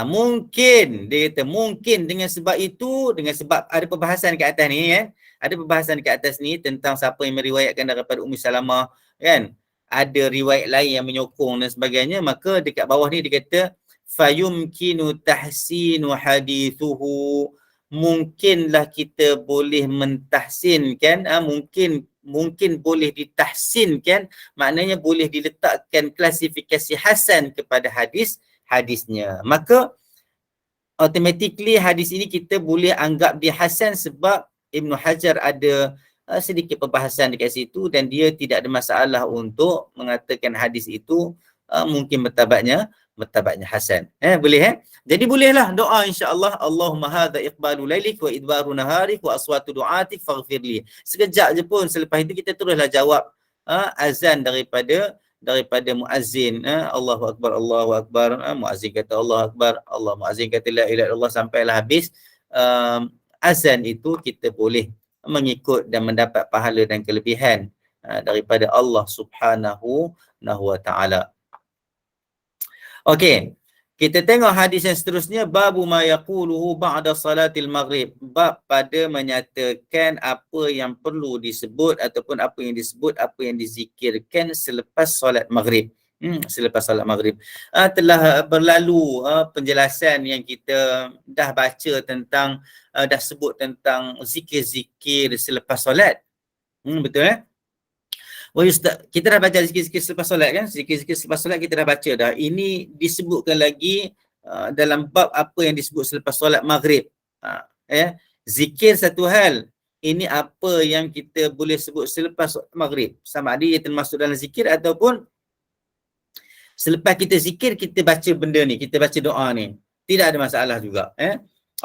mungkin, dia kata mungkin dengan sebab itu, dengan sebab ada perbahasan kat atas ni ada perbahasan kat atas ni tentang siapa yang meriwayatkan daripada Ummi Salamah kan, ada riwayat lain yang menyokong dan sebagainya, maka dekat bawah ni dia kata fayumkinu tahsinu hadithuhu, mungkinlah kita boleh mentahsinkan, mungkin boleh ditahsinkan, maknanya boleh diletakkan klasifikasi hasan kepada hadisnya. Maka automatically hadis ini kita boleh anggap dia hasan sebab Ibn Hajar ada sedikit perbahasan dekat situ dan dia tidak ada masalah untuk mengatakan hadis itu mungkin martabatnya hasan. Boleh Jadi bolehlah doa insya-Allah, Allahumma hadza iqbalu lailik wa idbaru naharik wa aswatu du'atik faghfirli. Sekejap je pun, selepas itu kita teruslah jawab azan daripada muazzin. Allahu akbar, Allahu akbar. Muazzin kata Allahu akbar, muazzin kata la ilaha illallah, sampailah habis azan itu kita boleh mengikut dan mendapat pahala dan kelebihan daripada Allah Subhanahu wa taala. Okey, kita tengok hadis yang seterusnya, babu ma yaquluhu ba'da salatil maghrib, bab pada menyatakan apa yang perlu disebut ataupun apa yang dizikirkan selepas solat maghrib. Selepas solat maghrib. Telah berlalu penjelasan yang kita dah baca tentang dah sebut tentang zikir-zikir selepas solat. Betul kita dah baca zikir-zikir selepas solat kan? Zikir-zikir selepas solat kita dah baca dah. Ini disebutkan lagi dalam bab apa yang disebut selepas solat maghrib. Zikir satu hal, ini apa yang kita boleh sebut selepas maghrib. Sama ada ia termasuk dalam zikir ataupun selepas kita zikir kita baca benda ni, kita baca doa ni. Tidak ada masalah juga.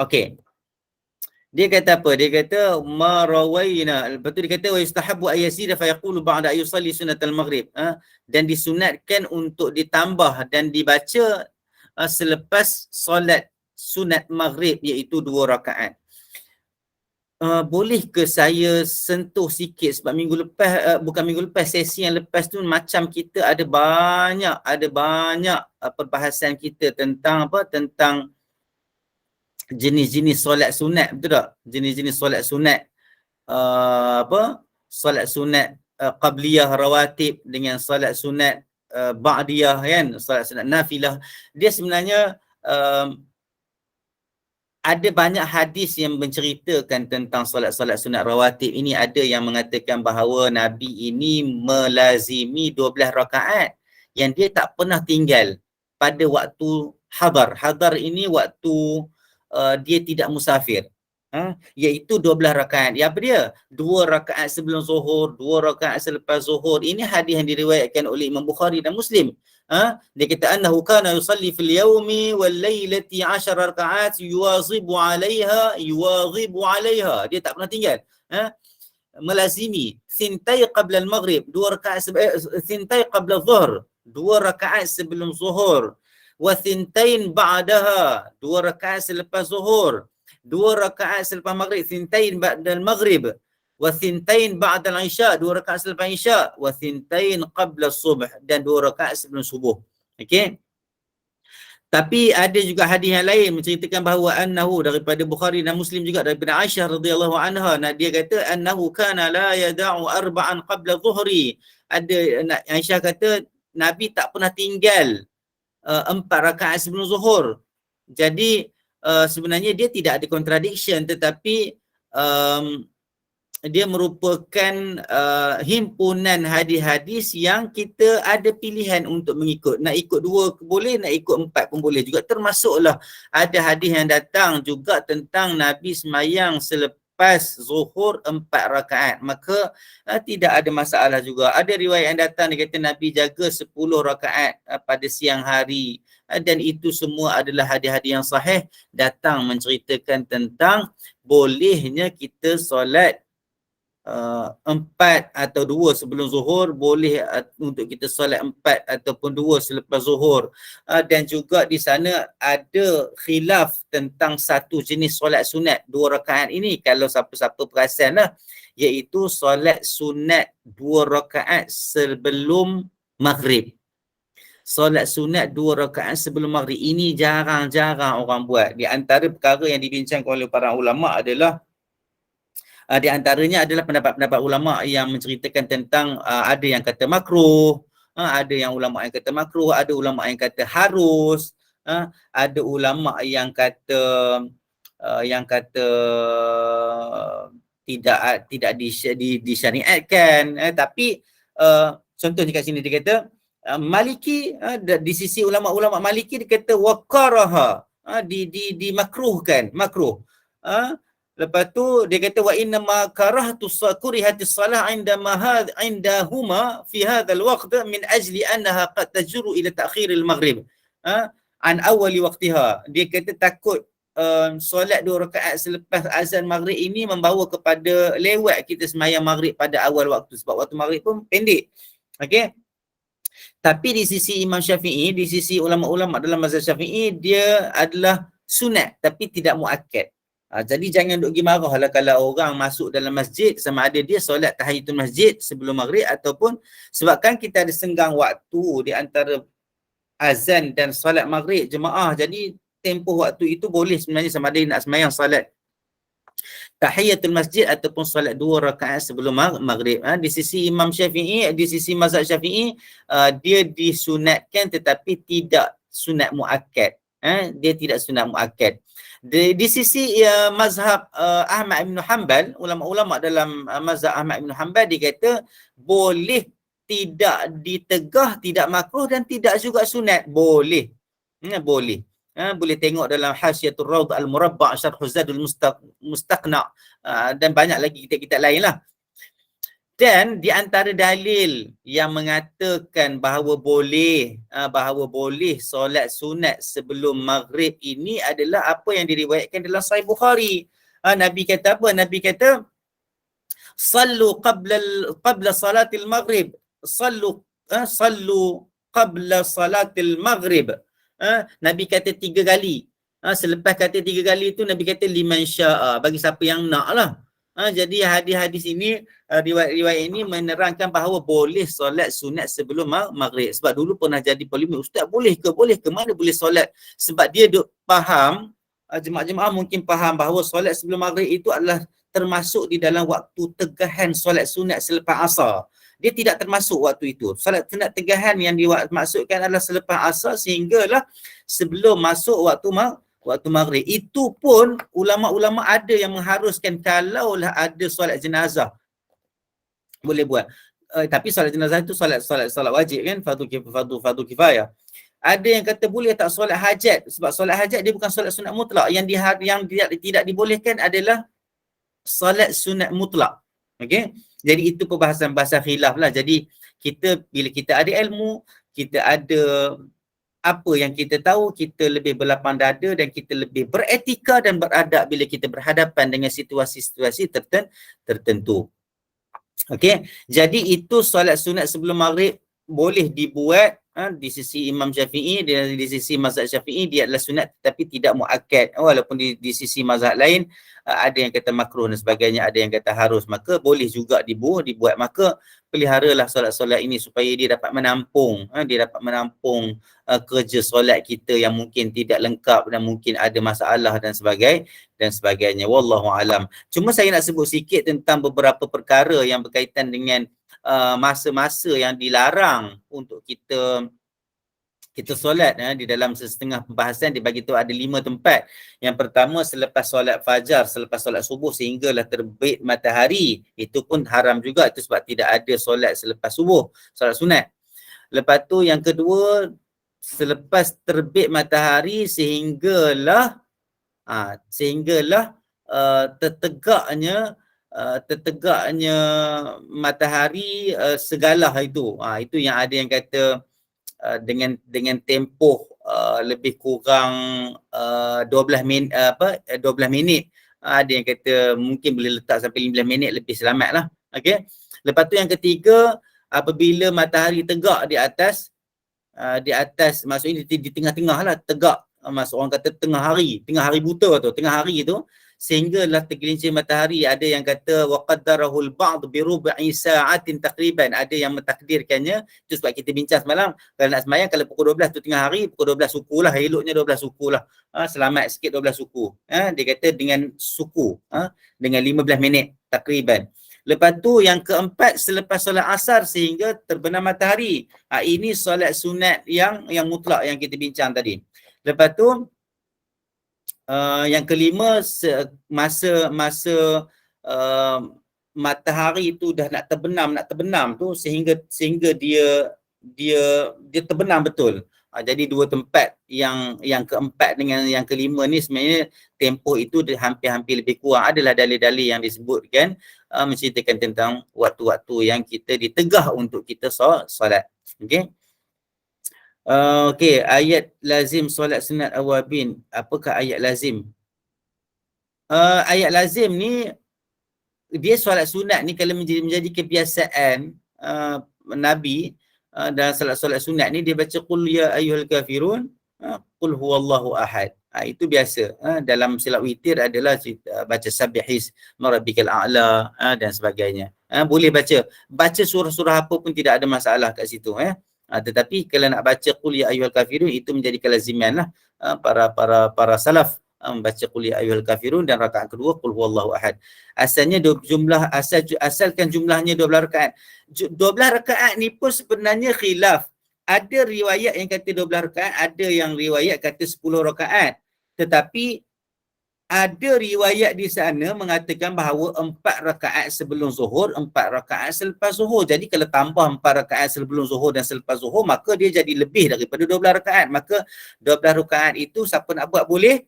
Okey. Dia kata apa? Dia kata marawaina. Lepas tu dia kata wa yustahabbu ayyasida fa yaqulu ba'da ayusalli sunnatal maghrib. Dan disunatkan untuk ditambah dan dibaca selepas solat sunat maghrib, iaitu 2 rakaat. Boleh ke saya sentuh sikit sebab minggu lepas sesi yang lepas tu macam kita ada banyak perbahasan kita tentang jenis-jenis solat sunat, betul tak? Jenis-jenis solat sunat solat sunat qabliyah rawatib dengan solat sunat ba'diyah kan, solat sunat nafilah. Dia sebenarnya ada banyak hadis yang menceritakan tentang solat-solat sunat rawatib ini. Ada yang mengatakan bahawa Nabi ini melazimi 12 rakaat yang dia tak pernah tinggal pada waktu hadar. Hadar ini waktu dia tidak musafir. Iaitu 12 rakaat. Ya apa dia? 2 rakaat sebelum zuhur, 2 rakaat selepas zuhur. Ini hadis yang diriwayatkan oleh Imam Bukhari dan Muslim. Dia kata annahu kana yusalli fil yaumi wal lailati 10 rakaat yuwazibu 'alaiha. Dia tak pernah tinggal. Melazimi sintai qabla al-maghrib, 2 rakaat sintai qabla adh-dhuhr, 2 rakaat sebelum zuhur, wa sintain ba'daha, 2 rakaat selepas zuhur, 2 rakaat selepas maghrib, sintain ba'da al-maghrib, wa sintain ba'da al-isya, 2 rakaat selepas isya, wa sintain qabla as-subh, dan 2 rakaat sebelum subuh. Okey. Tapi ada juga hadis yang lain menceritakan bahawa annahu, daripada Bukhari dan Muslim juga, daripada Aisyah radhiyallahu anha, dia kata annahu kana la yada'u arba'an qabla dhuhri. Aisyah kata Nabi tak pernah tinggal 4 rakaat sebelum zuhur. Jadi sebenarnya dia tidak ada contradiction, tetapi dia merupakan himpunan hadis-hadis yang kita ada pilihan untuk mengikut. Nak ikut 2 boleh, nak ikut 4 pun boleh juga. Termasuklah ada hadis yang datang juga tentang Nabi semayang selepas zuhur 4 rakaat. Maka tidak ada masalah juga. Ada riwayat yang datang, dia kata Nabi jaga 10 rakaat pada siang hari. Dan itu semua adalah hadis-hadis yang sahih, datang menceritakan tentang bolehnya kita solat 4 atau 2 sebelum zuhur, boleh untuk kita solat 4 ataupun 2 selepas zuhur. Dan juga di sana ada khilaf tentang satu jenis solat sunat 2 rakaat ini, kalau siapa-siapa perasan lah, iaitu solat sunat 2 rakaat sebelum maghrib. Solat sunat 2 rakaat sebelum maghrib ini jarang-jarang orang buat. Di antara perkara yang dibincangkan oleh para ulama adalah di antaranya adalah pendapat-pendapat ulama yang menceritakan tentang ada yang kata makruh, ada yang ulama yang kata makruh, ada ulama yang kata harus, ada ulama yang kata tidak disyariatkan. Tapi contohnya kat sini dia kata Maliki, di sisi ulama-ulama Maliki dia kata waqaraha, dimakruhkan, makruh. Lepas tu dia kata wa inna ma karahtu kurihatis salah indahuma fi hadzal waqt min ajli annaha qad tajru ila ta'khiril maghrib an awwali waqtiha. Dia kata takut solat 2 rakaat selepas azan maghrib ini membawa kepada lewat kita sembahyang maghrib pada awal waktu, sebab waktu maghrib pun pendek. Okey. Tapi di sisi Imam Syafi'i, di sisi ulama-ulama dalam mazhab Syafi'i, dia adalah sunat tapi tidak muakkad. Jadi jangan duk pergi marah lah kalau orang masuk dalam masjid sama ada dia solat tahiyatul masjid sebelum maghrib, ataupun sebabkan kita ada senggang waktu di antara azan dan solat maghrib jemaah. Jadi tempoh waktu itu boleh sebenarnya sama ada nak sembahyang solat tahiyatul masjid ataupun solat 2 rakaat sebelum maghrib. Di sisi Imam Syafi'i, di sisi mazhab Syafi'i, dia disunatkan tetapi tidak sunat muakkad. Dia tidak sunat muakkad. Di sisi mazhab Ahmad bin Hanbal, ulama-ulama dalam mazhab Ahmad bin Hanbal, dia kata boleh, tidak ditegah, tidak makruh dan tidak juga sunat. Boleh. Boleh. Boleh tengok dalam Hasyiatul Raud Al-Murabba' Syarh Zadul Mustaqna' dan banyak lagi kitab-kitab lain lah. Dan di antara dalil yang mengatakan bahawa boleh solat sunat sebelum maghrib ini adalah apa yang diriwayatkan dalam Sahih Bukhari. Nabi kata apa? Nabi kata sallu qabla salatil maghrib. Sallu qabla salatil maghrib. Nabi kata 3 kali. Selepas kata 3 kali itu Nabi kata liman sya'a, bagi siapa yang nak lah. Jadi hadis-hadis ini, riwayat ini menerangkan bahawa boleh solat sunat sebelum maghrib. Sebab dulu pernah jadi polemik, ustaz boleh ke mana boleh solat? Sebab dia duk faham, jemaah-jemaah mungkin faham bahawa solat sebelum maghrib itu adalah termasuk di dalam waktu tegahan solat sunat selepas asar. Dia tidak termasuk waktu itu. Solat sunat tegahan yang dimaksudkan adalah selepas asar sehinggalah sebelum masuk waktu maghrib. Itu pun ulama-ulama ada yang mengharuskan kalaulah ada solat jenazah boleh buat. Tapi solat jenazah itu solat wajib kan, fardu kifayah. Ada yang kata boleh tak solat hajat, sebab solat hajat dia bukan solat sunat mutlak. Yang tidak dibolehkan adalah solat sunat mutlak. Okey. Jadi itu perbahasan bahasa khilaf lah. Jadi kita bila kita ada ilmu, kita ada apa yang kita tahu, kita lebih berlapang dada dan kita lebih beretika dan beradab bila kita berhadapan dengan situasi-situasi tertentu. Okey, jadi itu solat sunat sebelum maghrib boleh dibuat di sisi Imam Syafi'i, di sisi mazhab Syafi'i dia adalah sunat tapi tidak muakkad. Walaupun di sisi mazhab lain ada yang kata makruh dan sebagainya, ada yang kata harus, maka boleh juga dibuat. Maka peliharalah solat-solat ini supaya dia dapat menampung kerja solat kita yang mungkin tidak lengkap dan mungkin ada masalah dan sebagainya. Wallahu alam. Cuma saya nak sebut sikit tentang beberapa perkara yang berkaitan dengan masa-masa yang dilarang untuk kita solat. Di dalam setengah pembahasan dia bagi tahu ada 5 tempat. Yang pertama selepas solat fajar, selepas solat subuh sehinggalah terbit matahari. Itu pun haram juga, itu sebab tidak ada solat selepas subuh, solat sunat. Lepas tu yang kedua, selepas terbit matahari sehinggalah tertegaknya matahari segalah itu. Itu yang ada yang kata dengan tempoh lebih kurang 12 minit. Ada yang kata mungkin boleh letak sampai 15 minit lebih selamat lah. Okay. Lepas tu yang ketiga, apabila matahari tegak di atas, maksudnya di tengah-tengah lah tegak. Maksud orang kata tengah hari buta tu, tengah hari tu, sehinggalah tergelincir matahari. Ada yang kata waqaddarahul ba'd bi rub'i sa'atin takriban. Ada yang mentakdirkannya, itu sebab kita bincang semalam, kalau nak sembahyang kalau pukul 12 tu tengah hari, pukul 12 suku lah, eloknya 12 suku lah. Selamat sikit 12 suku. Dia kata dengan suku, dengan 15 minit takriban. Lepas tu yang keempat, selepas solat asar sehingga terbenam matahari. Ini solat sunat yang mutlak yang kita bincang tadi. Lepas tu yang kelima, masa matahari tu dah nak terbenam tu sehingga dia terbenam betul. Jadi 2 tempat yang keempat dengan yang kelima ni sebenarnya tempoh itu hampir lebih kurang. Adalah dalil-dalil yang disebutkan menceritakan tentang waktu-waktu yang kita ditegah untuk kita solat. Okey. Okey, ayat lazim solat sunat awabin. Apakah ayat lazim? Ayat lazim ni, dia solat sunat ni kalau menjadi kebiasaan Nabi dan solat sunat ni dia baca qul ya ayyuhal kafirun, qul huwallahu ahad. Itu biasa. Dalam solat witir adalah baca sabbihis marabbikal a'la dan sebagainya. Boleh baca surah-surah apa pun tidak ada masalah kat situ. Tetapi kalau nak baca qul ya ayyuhal kafirun, itu menjadi kelaziman lah para salaf membaca qul ya ayyuhal kafirun, dan rakaat kedua qul huwallahu ahad. Asalnya asalkan jumlahnya 12 rakaat. 12 rakaat ni pun sebenarnya khilaf. Ada riwayat yang kata 12 rakaat, ada yang riwayat kata 10 rakaat. Tetapi ada riwayat di sana mengatakan bahawa 4 rakaat sebelum zuhur, 4 rakaat selepas zuhur. Jadi kalau tambah 4 rakaat sebelum zuhur dan selepas zuhur, maka dia jadi lebih daripada 12 rakaat. Maka 12 rakaat itu siapa nak buat boleh,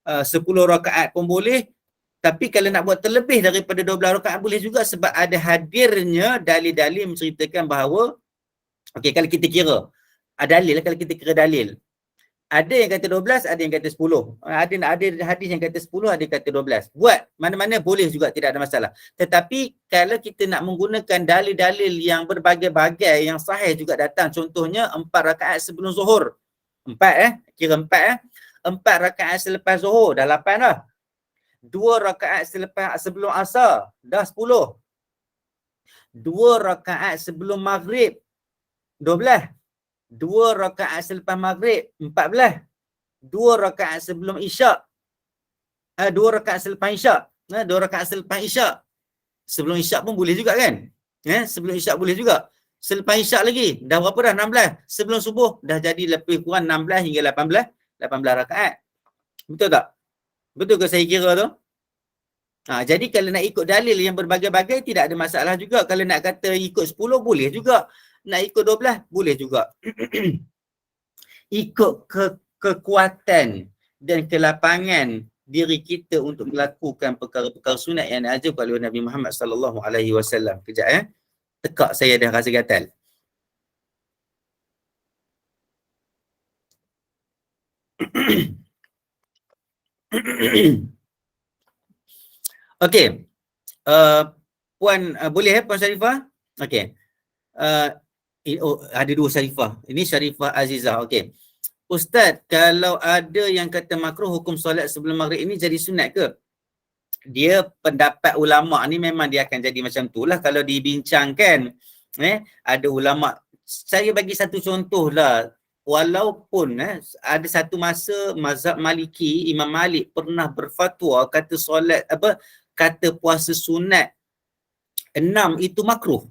10 rakaat pun boleh. Tapi kalau nak buat terlebih daripada 12 rakaat boleh juga, sebab ada hadirnya dalil-dalil menceritakan bahawa, okey, kalau kita kira dalil, kalau kita kira dalil, ada yang kata 12, ada yang kata 10. Ada hadis yang kata 10, ada yang kata 12. Buat mana-mana boleh juga, tidak ada masalah. Tetapi kalau kita nak menggunakan dalil-dalil yang berbagai-bagai, yang sahih juga datang. Contohnya 4 rakaat sebelum zuhur. 4 kira 4 4 rakaat selepas zuhur dah 8 dah. 2 rakaat sebelum asar dah 10. 2 rakaat sebelum maghrib 12. 2 rakaat selepas maghrib 14. 2 rakaat sebelum isyak 2 rakaat selepas isyak 2 rakaat selepas isyak. Sebelum isyak pun boleh juga kan? Sebelum isyak boleh juga. Selepas isyak lagi dah berapa dah? 16. Sebelum subuh dah jadi lebih kurang 16 hingga 18 rakaat. Betul tak? Betul ke saya kira tu? Jadi kalau nak ikut dalil yang berbagai-bagai tidak ada masalah juga. Kalau nak kata ikut 10 boleh juga. Nak ikut 12 boleh juga. Ikut kekuatan dan kelapangan diri kita untuk melakukan perkara-perkara sunat yang diajarkan oleh Nabi Muhammad sallallahu alaihi wasallam. Kejap Tekak saya dah rasa gatal. Okey. Puan boleh Puan Syarifah? Okey. Ada dua Syarifah. Ini Syarifah Azizah. Okey. Ustaz, kalau ada yang kata makruh hukum solat sebelum maghrib ini jadi sunat ke? Dia pendapat ulama ni memang dia akan jadi macam tu lah kalau dibincangkan. Ada ulama, saya bagi satu contoh lah. Walaupun ada satu masa mazhab Maliki, Imam Malik pernah berfatwa kata solat kata puasa sunat 6 itu makruh.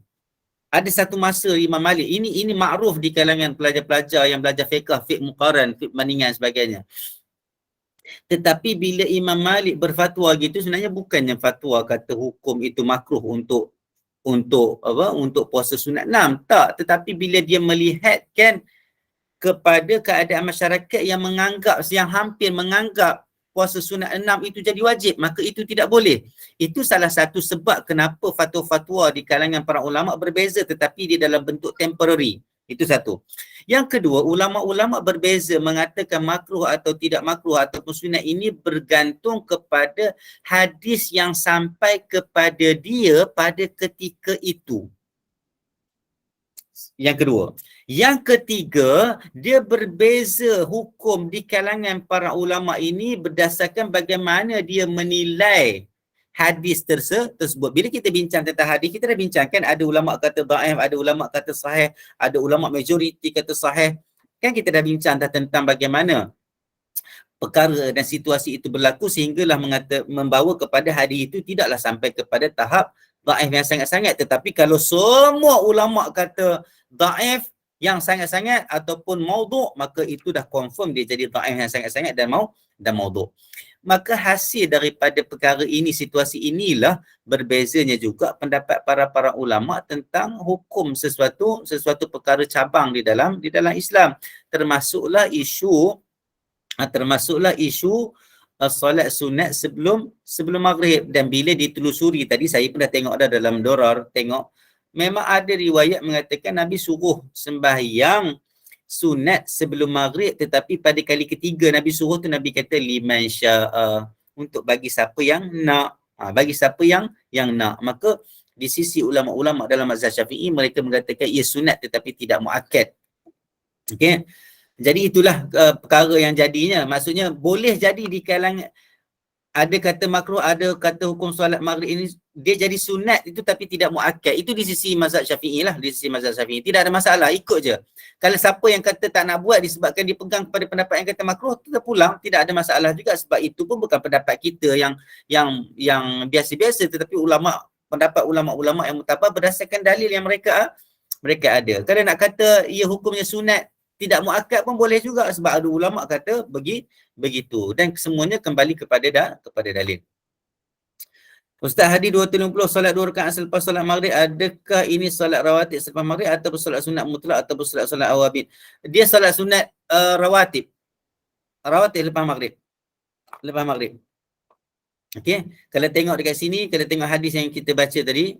Ada satu masa Imam Malik, ini makruf di kalangan pelajar-pelajar yang belajar fiqh muqaran, fiqh bandingan sebagainya. Tetapi bila Imam Malik berfatwa gitu, sebenarnya bukannya fatwa kata hukum itu makruh untuk puasa sunat 6, tak. Tetapi bila dia melihatkan kepada keadaan masyarakat yang hampir menganggap puasa sunat 6 itu jadi wajib, maka itu tidak boleh. Itu salah satu sebab kenapa fatwa-fatwa di kalangan para ulama berbeza, tetapi dia dalam bentuk temporary. Itu satu. Yang kedua, ulama-ulama berbeza mengatakan makruh atau tidak makruh ataupun sunat ini bergantung kepada hadis yang sampai kepada dia pada ketika itu. Yang kedua. Yang ketiga, dia berbeza hukum di kalangan para ulama ini berdasarkan bagaimana dia menilai hadis tersebut. Bila kita bincang tentang hadis, kita dah bincangkan ada ulama kata dhaif, ada ulama kata sahih, ada ulama majoriti kata sahih. Kan kita dah bincang tentang bagaimana perkara dan situasi itu berlaku sehinggalah membawa kepada hadis itu tidaklah sampai kepada tahap dhaif yang sangat-sangat. Tetapi kalau semua ulama kata dhaif yang sangat-sangat ataupun maudhu', maka itu dah confirm dia jadi dhaif yang sangat-sangat dan maudhu'. Maka hasil daripada perkara ini, situasi inilah berbezanya juga pendapat para ulama tentang hukum sesuatu perkara cabang di dalam Islam. Termasuklah isu solat sunat sebelum maghrib. Dan bila ditelusuri tadi, saya pun dah tengok dah dalam Durar, memang ada riwayat mengatakan Nabi suruh sembahyang sunat sebelum maghrib, tetapi pada kali ketiga Nabi suruh tu Nabi kata liman sya'a, untuk bagi siapa yang nak. Bagi siapa yang nak. Maka di sisi ulama-ulama dalam mazhab Syafi'i, mereka mengatakan ia sunat tetapi tidak muakkad. Okey. Jadi itulah perkara yang jadinya. Maksudnya boleh jadi di kalangan ada kata makruh, ada kata hukum solat maghrib ini dia jadi sunat itu tapi tidak muakkad. Itu di sisi mazhab Syafi'i lah, di sisi mazhab Syafi'i. Tidak ada masalah, ikut je. Kalau siapa yang kata tak nak buat disebabkan dia pegang kepada pendapat yang kata makruh, kita pulang, tidak ada masalah juga, sebab itu pun bukan pendapat kita yang biasa-biasa, tetapi pendapat ulama-ulama yang mutabar berdasarkan dalil yang mereka ada. Kalau nak kata ia hukumnya sunat tidak muakkad pun boleh juga, sebab ada ulama kata begitu, dan semuanya kembali kepada dalil. Ustaz, hadis 250 solat 2 rakaat selepas solat maghrib, adakah ini solat rawatib selepas maghrib atau solat sunat mutlak atau solat awabin? Dia solat sunat rawatib lepas maghrib. Okey, kalau tengok dekat sini, kalau tengok hadis yang kita baca tadi,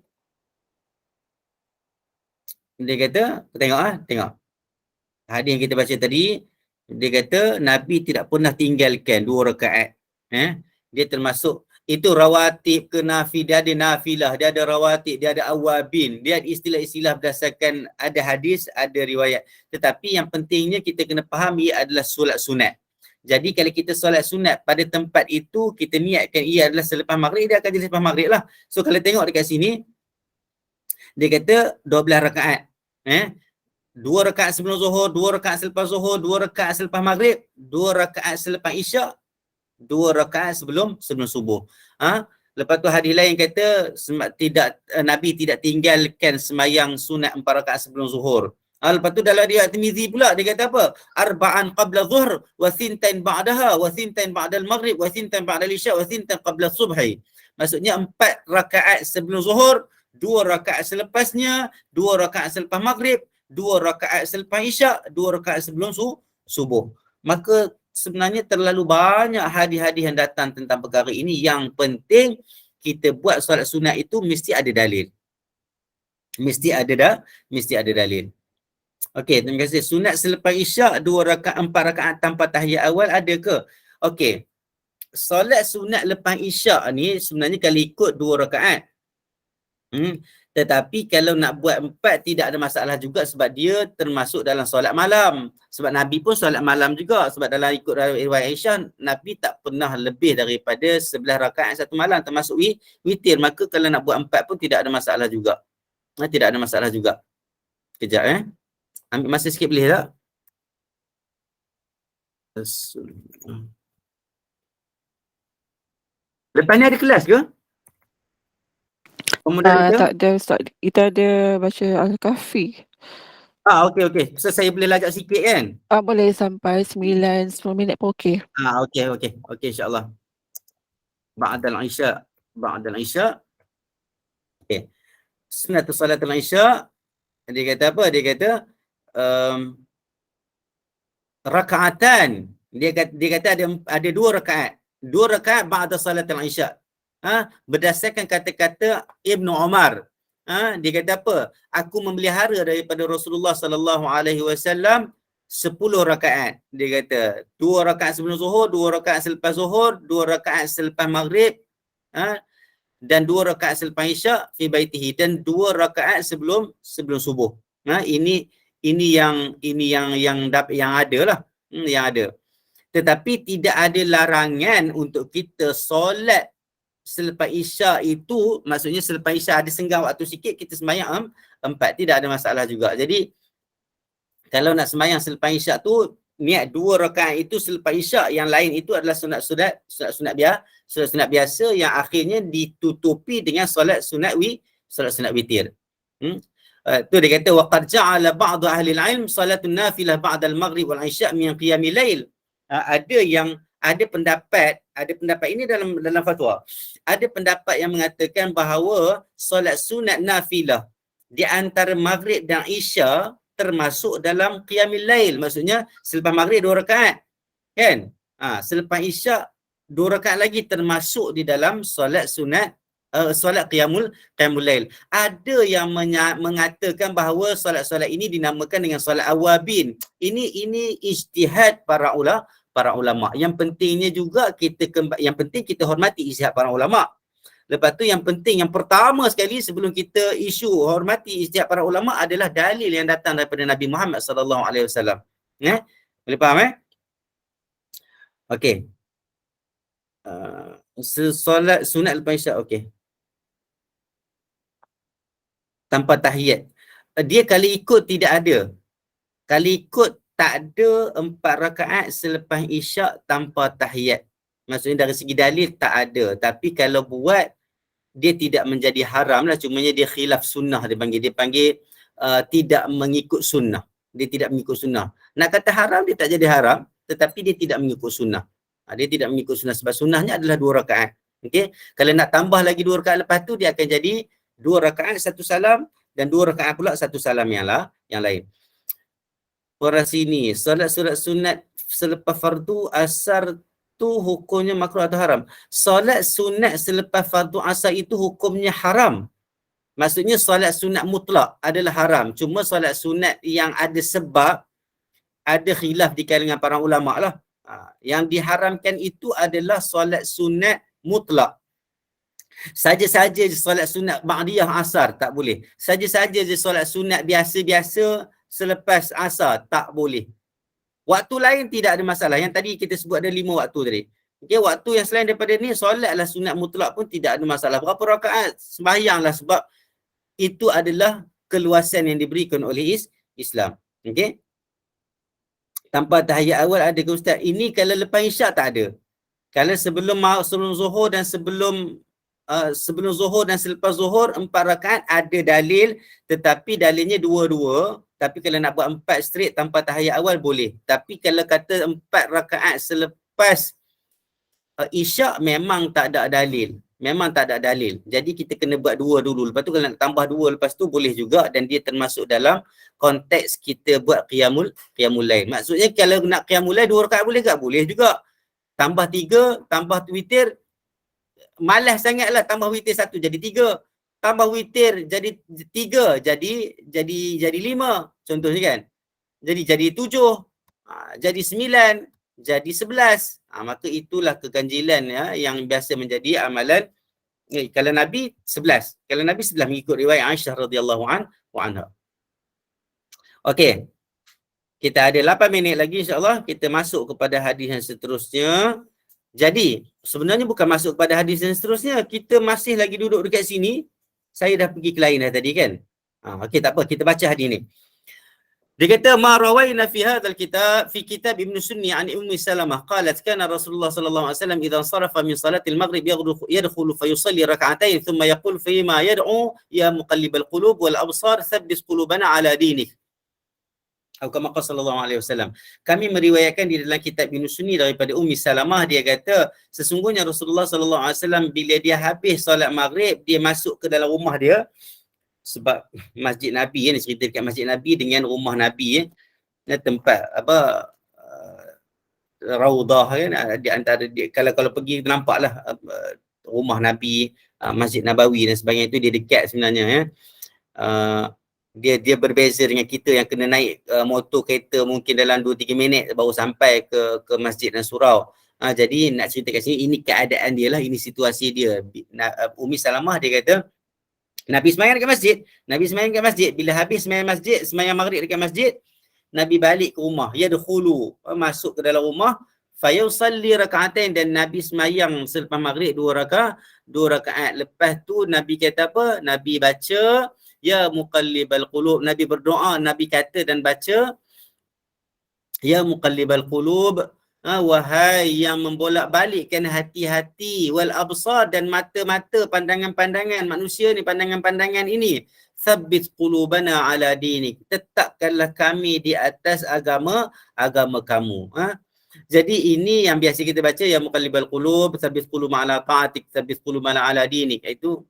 dia kata, tengok hadis yang kita baca tadi, dia kata Nabi tidak pernah tinggalkan 2 rakaat. Dia termasuk itu rawatib ke nafi, dia ada nafilah, dia ada rawatib, dia ada awabin, dia ada istilah-istilah berdasarkan ada hadis, ada riwayat. Tetapi yang pentingnya kita kena faham ia adalah solat sunat. Jadi kalau kita solat sunat pada tempat itu, kita niatkan ia adalah selepas maghrib, dia akan jadi selepas maghrib lah. So kalau tengok dekat sini, dia kata 12 rakaat. 2 rakaat sebelum zuhur, 2 rakaat selepas zuhur, 2 rakaat selepas maghrib, 2 rakaat selepas isyak, 2 rakaat sebelum subuh. Lepas tu hadis lain kata Nabi tidak tinggalkan sembahyang sunat 4 rakaat sebelum zuhur. Lepas tu dalam riwayat Tirmizi pula dia kata apa? Arba'an qabla zuhr wa thintain ba'daha wa thintain ba'dal maghrib wa thintain ba'dal isya wa thintain qabla subhi. Maksudnya 4 rakaat sebelum zuhur, 2 rakaat selepasnya, 2 rakaat selepas maghrib, 2 rakaat selepas isyak, 2 rakaat sebelum subuh. Maka sebenarnya terlalu banyak hadis-hadis yang datang tentang perkara ini. Yang penting kita buat solat sunat itu mesti ada dalil. Mesti ada dalil. Okey, terima kasih. Sunat selepas isyak 2 rakaat 4 rakaat tanpa tahiyat awal ada ke? Okey. Solat sunat lepas isyak ni sebenarnya kalau ikut 2 rakaat. Tetapi kalau nak buat 4 tidak ada masalah juga sebab dia termasuk dalam solat malam. Sebab Nabi pun solat malam juga. Sebab dalam ikut riwayat Aisyah, Nabi tak pernah lebih daripada 11 rakaat satu malam termasuk witir. Maka kalau nak buat 4 pun tidak ada masalah juga. Tidak ada masalah juga. Kejap ambil masa sikit boleh tak? Lepas ni ada kelas ke? Pemuda Tak ada Ustaz. Kita ada baca Al-Kahfi. Okey. So saya boleh lajak sikit kan? Boleh sampai 9-10 minit pun okey. Okey insya-Allah. Ba'dal Isya. Okey. Sunnatus salatul Isya. Dia kata apa? Dia kata rakaatan. Dia kata ada 2 rakaat. 2 rakaat ba'da salatul Isya. Berdasarkan kata-kata Ibnu Umar. Dia kata apa? Aku memelihara daripada Rasulullah sallallahu alaihi wasallam 10 rakaat. Dia kata 2 rakaat sebelum zuhur, 2 rakaat selepas zuhur, 2 rakaat selepas maghrib, dan 2 rakaat selepas isyak fi baitihi, dan 2 rakaat sebelum subuh. Ini yang ada lah. Yang ada. Tetapi tidak ada larangan untuk kita solat selepas isyak itu, maksudnya selepas isyak ada senggang waktu sikit, kita sembahyang 4, tidak ada masalah juga. Jadi kalau nak sembahyang selepas isyak tu, niat 2 rakaat itu selepas isyak, yang lain itu adalah sunat biasa yang akhirnya ditutupi dengan solat sunat witir. Tu dia kata waqad ja'ala ba'd ahli al-ilm salatun nafilah ba'da al-maghrib wal isya' min qiyamil lail. Ada pendapat ini dalam fatwa. Ada pendapat yang mengatakan bahawa solat sunat nafilah di antara maghrib dan isya termasuk dalam qiyamil lail. Maksudnya selepas maghrib 2 rakaat. Kan? Selepas isyak 2 rakaat lagi termasuk di dalam solat sunat solat qiyamul lail. Ada yang mengatakan bahawa solat-solat ini dinamakan dengan solat awabin. Ini ijtihad para ulama. Yang pentingnya juga yang penting kita hormati ijtihad para ulama. Lepas tu yang penting, yang pertama sekali sebelum kita isu hormati ijtihad para ulama adalah dalil yang datang daripada Nabi Muhammad sallallahu alaihi wasallam. Boleh faham Okey. Solat sunat lepas isyak okey. Tanpa tahiyat. Dia kali ikut tidak ada. Kali ikut tak ada 4 rakaat selepas isyak tanpa tahiyat. Maksudnya dari segi dalil tak ada. Tapi kalau buat, dia tidak menjadi haram lah. Cumanya dia khilaf sunnah dia panggil. Dia panggil tidak mengikut sunnah. Dia tidak mengikut sunnah. Nak kata haram, dia tak jadi haram. Tetapi dia tidak mengikut sunnah. Dia tidak mengikut sunnah. Sebab sunnahnya adalah 2 rakaat. Okay? Kalau nak tambah lagi 2 rakaat lepas tu, dia akan jadi 2 rakaat 1 salam dan 2 rakaat pula 1 salam yang lain. Orang sini, solat sunat selepas fardu asar tu hukumnya makruh atau haram? Solat sunat selepas fardu asar itu hukumnya haram. Maksudnya solat sunat mutlak adalah haram. Cuma solat sunat yang ada sebab, ada khilaf di kalangan para ulama lah. Yang diharamkan itu adalah solat sunat mutlak. Saja-saja je solat sunat ba'diyah asar tak boleh. Saja-saja je solat sunat biasa-biasa selepas asar tak boleh. Waktu lain tidak ada masalah. Yang tadi kita sebut ada 5 waktu tadi. Okay, waktu yang selain daripada ni, solatlah sunat mutlak pun tidak ada masalah. Berapa rakaat sembahyanglah, sebab itu adalah keluasan yang diberikan oleh Islam. Okay. Tanpa tahiyat awal ada ke Ustaz? Ini kalau lepas isyak tak ada. Kalau sebelum zuhur dan sebelum sebelum zuhur dan selepas zuhur 4 rakaat ada dalil, tetapi dalilnya dua-dua. Tapi kalau nak buat 4 straight tanpa tahiyat awal boleh. Tapi kalau kata 4 rakaat selepas isyak memang tak ada dalil. Memang tak ada dalil. Jadi kita kena buat 2 dulu. Lepas tu kalau nak tambah 2 lepas tu boleh juga, dan dia termasuk dalam konteks kita buat qiyamul lail. Maksudnya kalau nak qiyamul lail 2 rakaat boleh tak? Boleh juga. Tambah 3, tambah witir, malas sangatlah tambah witir 1 jadi 3. Tambah witir jadi 3, jadi 5. Contohnya kan. Jadi 7, jadi 9, jadi 11. Maka itulah keganjilan ya, yang biasa menjadi amalan. Kalau Nabi 11. Kalau Nabi 11 mengikut riwayat Aisyah radhiyallahu anha. Okey. Kita ada 8 minit lagi insya-Allah, kita masuk kepada hadis yang seterusnya. Jadi, sebenarnya bukan masuk kepada hadis yang seterusnya, kita masih lagi duduk dekat sini. Saya dah pergi ke lain dah tadi kan. Okey, tak apa, kita baca hadis ni. Dia kata ma rawaina fi hadzal kitab fi kitab Ibn Sunni an Ummi Salamah qalat kana Rasulullah sallallahu alaihi wasallam idza sarafa min salatil maghrib yadkhulu fa yusalli rak'atayn thumma yaqul fi ma yad'u ya muqallibal qulub wal absar thabbit qulubana ala dinik. Atau kama qala sallallahu alaihi wasallam. Kami meriwayatkan di dalam kitab Ibn Sunni daripada Ummi Salamah, dia kata sesungguhnya Rasulullah sallallahu alaihi wasallam bila dia habis solat maghrib dia masuk ke dalam rumah dia, sebab masjid Nabi ni, cerita dekat masjid Nabi dengan rumah Nabi tempat apa raudah kan, di antara dia, kalau pergi nampaklah rumah Nabi, Masjid Nabawi dan sebagainya, itu dia dekat sebenarnya ya. Dia berbeza dengan kita yang kena naik motor kereta mungkin dalam 2-3 minit baru sampai ke masjid dan surau. Jadi nak cerita kat sini, ini keadaan dia lah, ini situasi dia. Ummi Salamah dia kata Nabi sembahyang dekat masjid. Nabi sembahyang dekat masjid. Bila habis sembahyang maghrib dekat masjid, Nabi balik ke rumah. Yadkhulu, masuk ke dalam rumah. Fayusalli raka'atain, dan Nabi sembahyang selepas maghrib 2 rakaat. Lepas tu Nabi kata apa? Nabi baca ya muqallibal qulub. Nabi berdoa, Nabi kata dan baca ya muqallibal qulub, wahai yang membolak-balikkan hati-hati, wal absar, dan mata-mata, pandangan-pandangan manusia ni, pandangan-pandangan ini, tsabbit qulubana ala dinik, tetapkanlah kami di atas agama kamu. Jadi ini yang biasa kita baca, ya muqallibal qulub tsabbit qulubana ala ta'atik, tsabbit qulubana ala dinik. Itu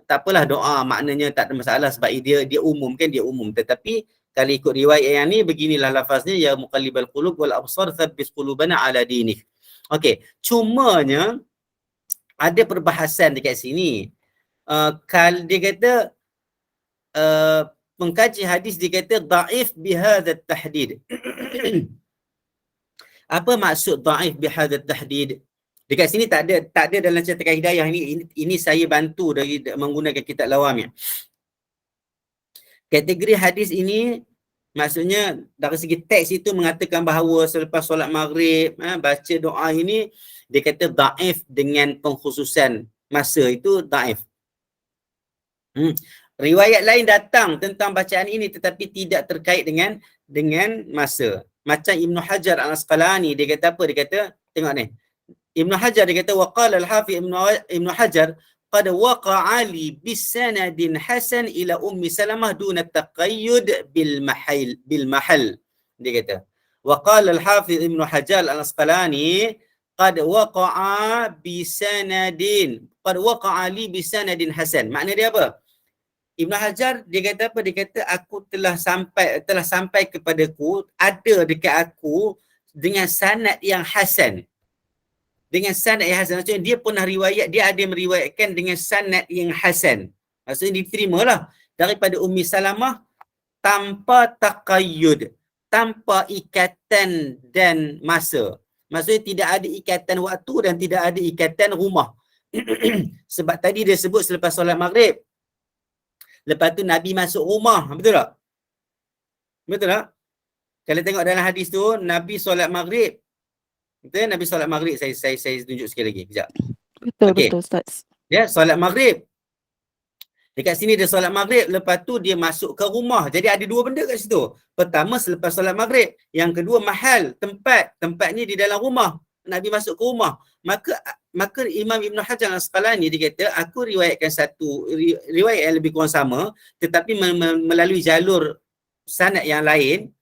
tak apalah, doa maknanya tak ada masalah sebab dia umum kan, dia umum. Tetapi kalau ikut riwayat yang ni, beginilah lafaznya, ya muqallibal qulub wal absar tsabbit qulubana ala dinik. Okey, cumanya ada perbahasan dekat sini. Kalau dia kata pengkaji hadis dia kata dhaif bihadzal tahdid. Apa maksud dhaif bihadzal tahdid? Dekat sini tak ada dalam cetakan Hidayah ini saya bantu dari menggunakan kitab Lawami'. Kategori hadis ini maksudnya dari segi teks itu mengatakan bahawa selepas solat maghrib baca doa ini, dia kata dhaif dengan pengkhususan masa, itu dhaif. Riwayat lain datang tentang bacaan ini tetapi tidak terkait dengan masa. Macam Ibn Hajar Al-Asqalani, dia kata apa? Dia kata, tengok ni. Ibn Hajar dia kata waqala al-Hafiz Ibn Hajar qad waqa'a li bisanadin hasan ila Ummi Salamah duna taqayyud bil mahal. Dia kata waqala al-Hafiz Ibn Hajar Al-Asqalani qad waqa'a li bisanadin hasan. Makna dia apa? Ibn Hajar dia kata apa? Dia kata aku telah sampai kepadaku, ada dekat aku dengan sanad yang hasan. Dengan sanad yang hasan, maksudnya dia pernah riwayat, dia ada meriwayatkan dengan sanad yang hasan. Maksudnya diterimalah daripada Ummi Salamah tanpa taqayyud, tanpa ikatan dan masa. Maksudnya tidak ada ikatan waktu dan tidak ada ikatan rumah. Sebab tadi dia sebut selepas solat maghrib. Lepas tu Nabi masuk rumah, betul tak? Betul tak? Kalau tengok dalam hadis tu, Nabi solat maghrib. Betul, Nabi solat maghrib, saya tunjuk sekali lagi, kejap. Betul, Okey. betul Ustaz. Ya, solat maghrib. Dekat sini dia solat maghrib, lepas tu dia masuk ke rumah. Jadi ada 2 benda kat situ. Pertama selepas solat maghrib, yang kedua mahal, tempat ni di dalam rumah. Nabi masuk ke rumah. Maka Imam Ibn Hajar Al-Asqalani dia kata, aku riwayatkan satu riwayat yang lebih kurang sama, tetapi melalui jalur sanad yang lain,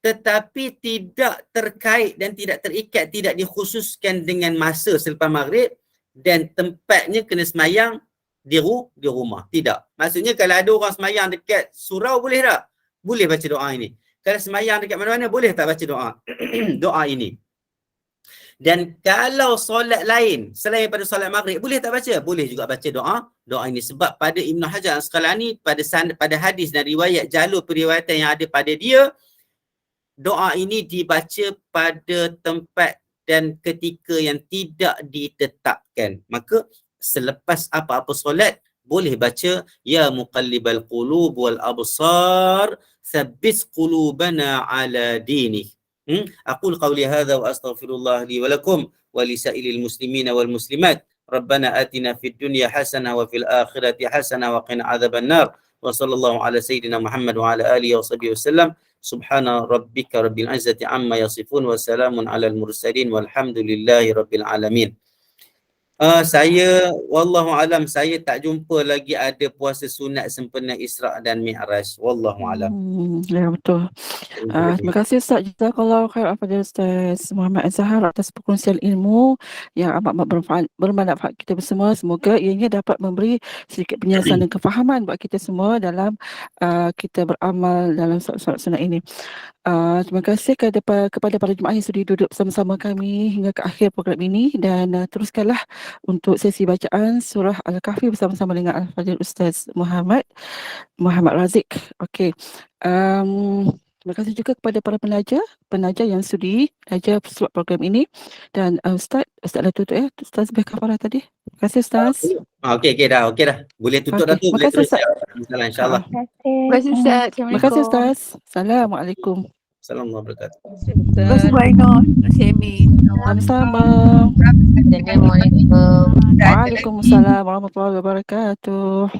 tetapi tidak terkait dan tidak terikat, tidak dikhususkan dengan masa selepas maghrib dan tempatnya kena semayang di rumah. Tidak. Maksudnya kalau ada orang semayang dekat surau, boleh tak? Boleh baca doa ini. Kalau semayang dekat mana-mana, boleh tak baca doa doa ini? Dan kalau solat lain selain pada solat maghrib, boleh tak baca? Boleh juga baca doa ini. Sebab pada Ibn Hajar Al-Asqalani, pada hadis dan riwayat jalur periwayatan yang ada pada dia, doa ini dibaca pada tempat dan ketika yang tidak ditetapkan. Maka selepas apa-apa solat, boleh baca ya muqallibal qulub wal absar tsabbit qulubana ala dinik. Aqul qawli hadza wa astaghfirullah li wa lakum wa li sa'ilil muslimina wal muslimat. Rabbana atina fid dunya hasanah wa fil akhirati hasanah wa qina adzaban nar. Wa sallallahu ala sayyidina Muhammad wa ala alihi wa sahbihi wasallam. Subhana rabbika rabbil izzati amma yasifun wa salamun alal mursalin walhamdulillahi rabbil alamin. Saya wallahu alam, saya tak jumpa lagi ada puasa sunat sempena Isra' dan Mi'raj. Wallahu alam. Ya, betul. Terima kasih Ustaz Jazakallahu khair kepada Ustaz Muhammad Azhar atas perkongsian ilmu yang amat bermanfaat kita semua. Semoga ianya dapat memberi sedikit penjelasan dan kefahaman buat kita semua dalam kita beramal dalam solat sunat ini. Terima kasih kepada para jemaah yang sudah duduk bersama-sama kami hingga ke akhir program ini, dan teruskanlah untuk sesi bacaan surah Al-Kahfi bersama-sama dengan Al-Fadhil Ustaz Muhammad Razik. Okey. Terima kasih juga kepada para penaja yang sudi belajar slot program ini, dan Ustaz dah tutup Ustaz berkafarah tadi. Terima kasih Ustaz. Okey dah. Boleh tutup dah tu, boleh terus insya-Allah insya-Allah. Terima kasih Ustaz. Terima kasih Ustaz. Assalamualaikum. Assalamualaikum warahmatullahi wabarakatuh. Terima kasih Bu Ainul. Terima kasih Amin. Sama-sama. Assalamualaikum. Waalaikumsalam warahmatullahi wabarakatuh.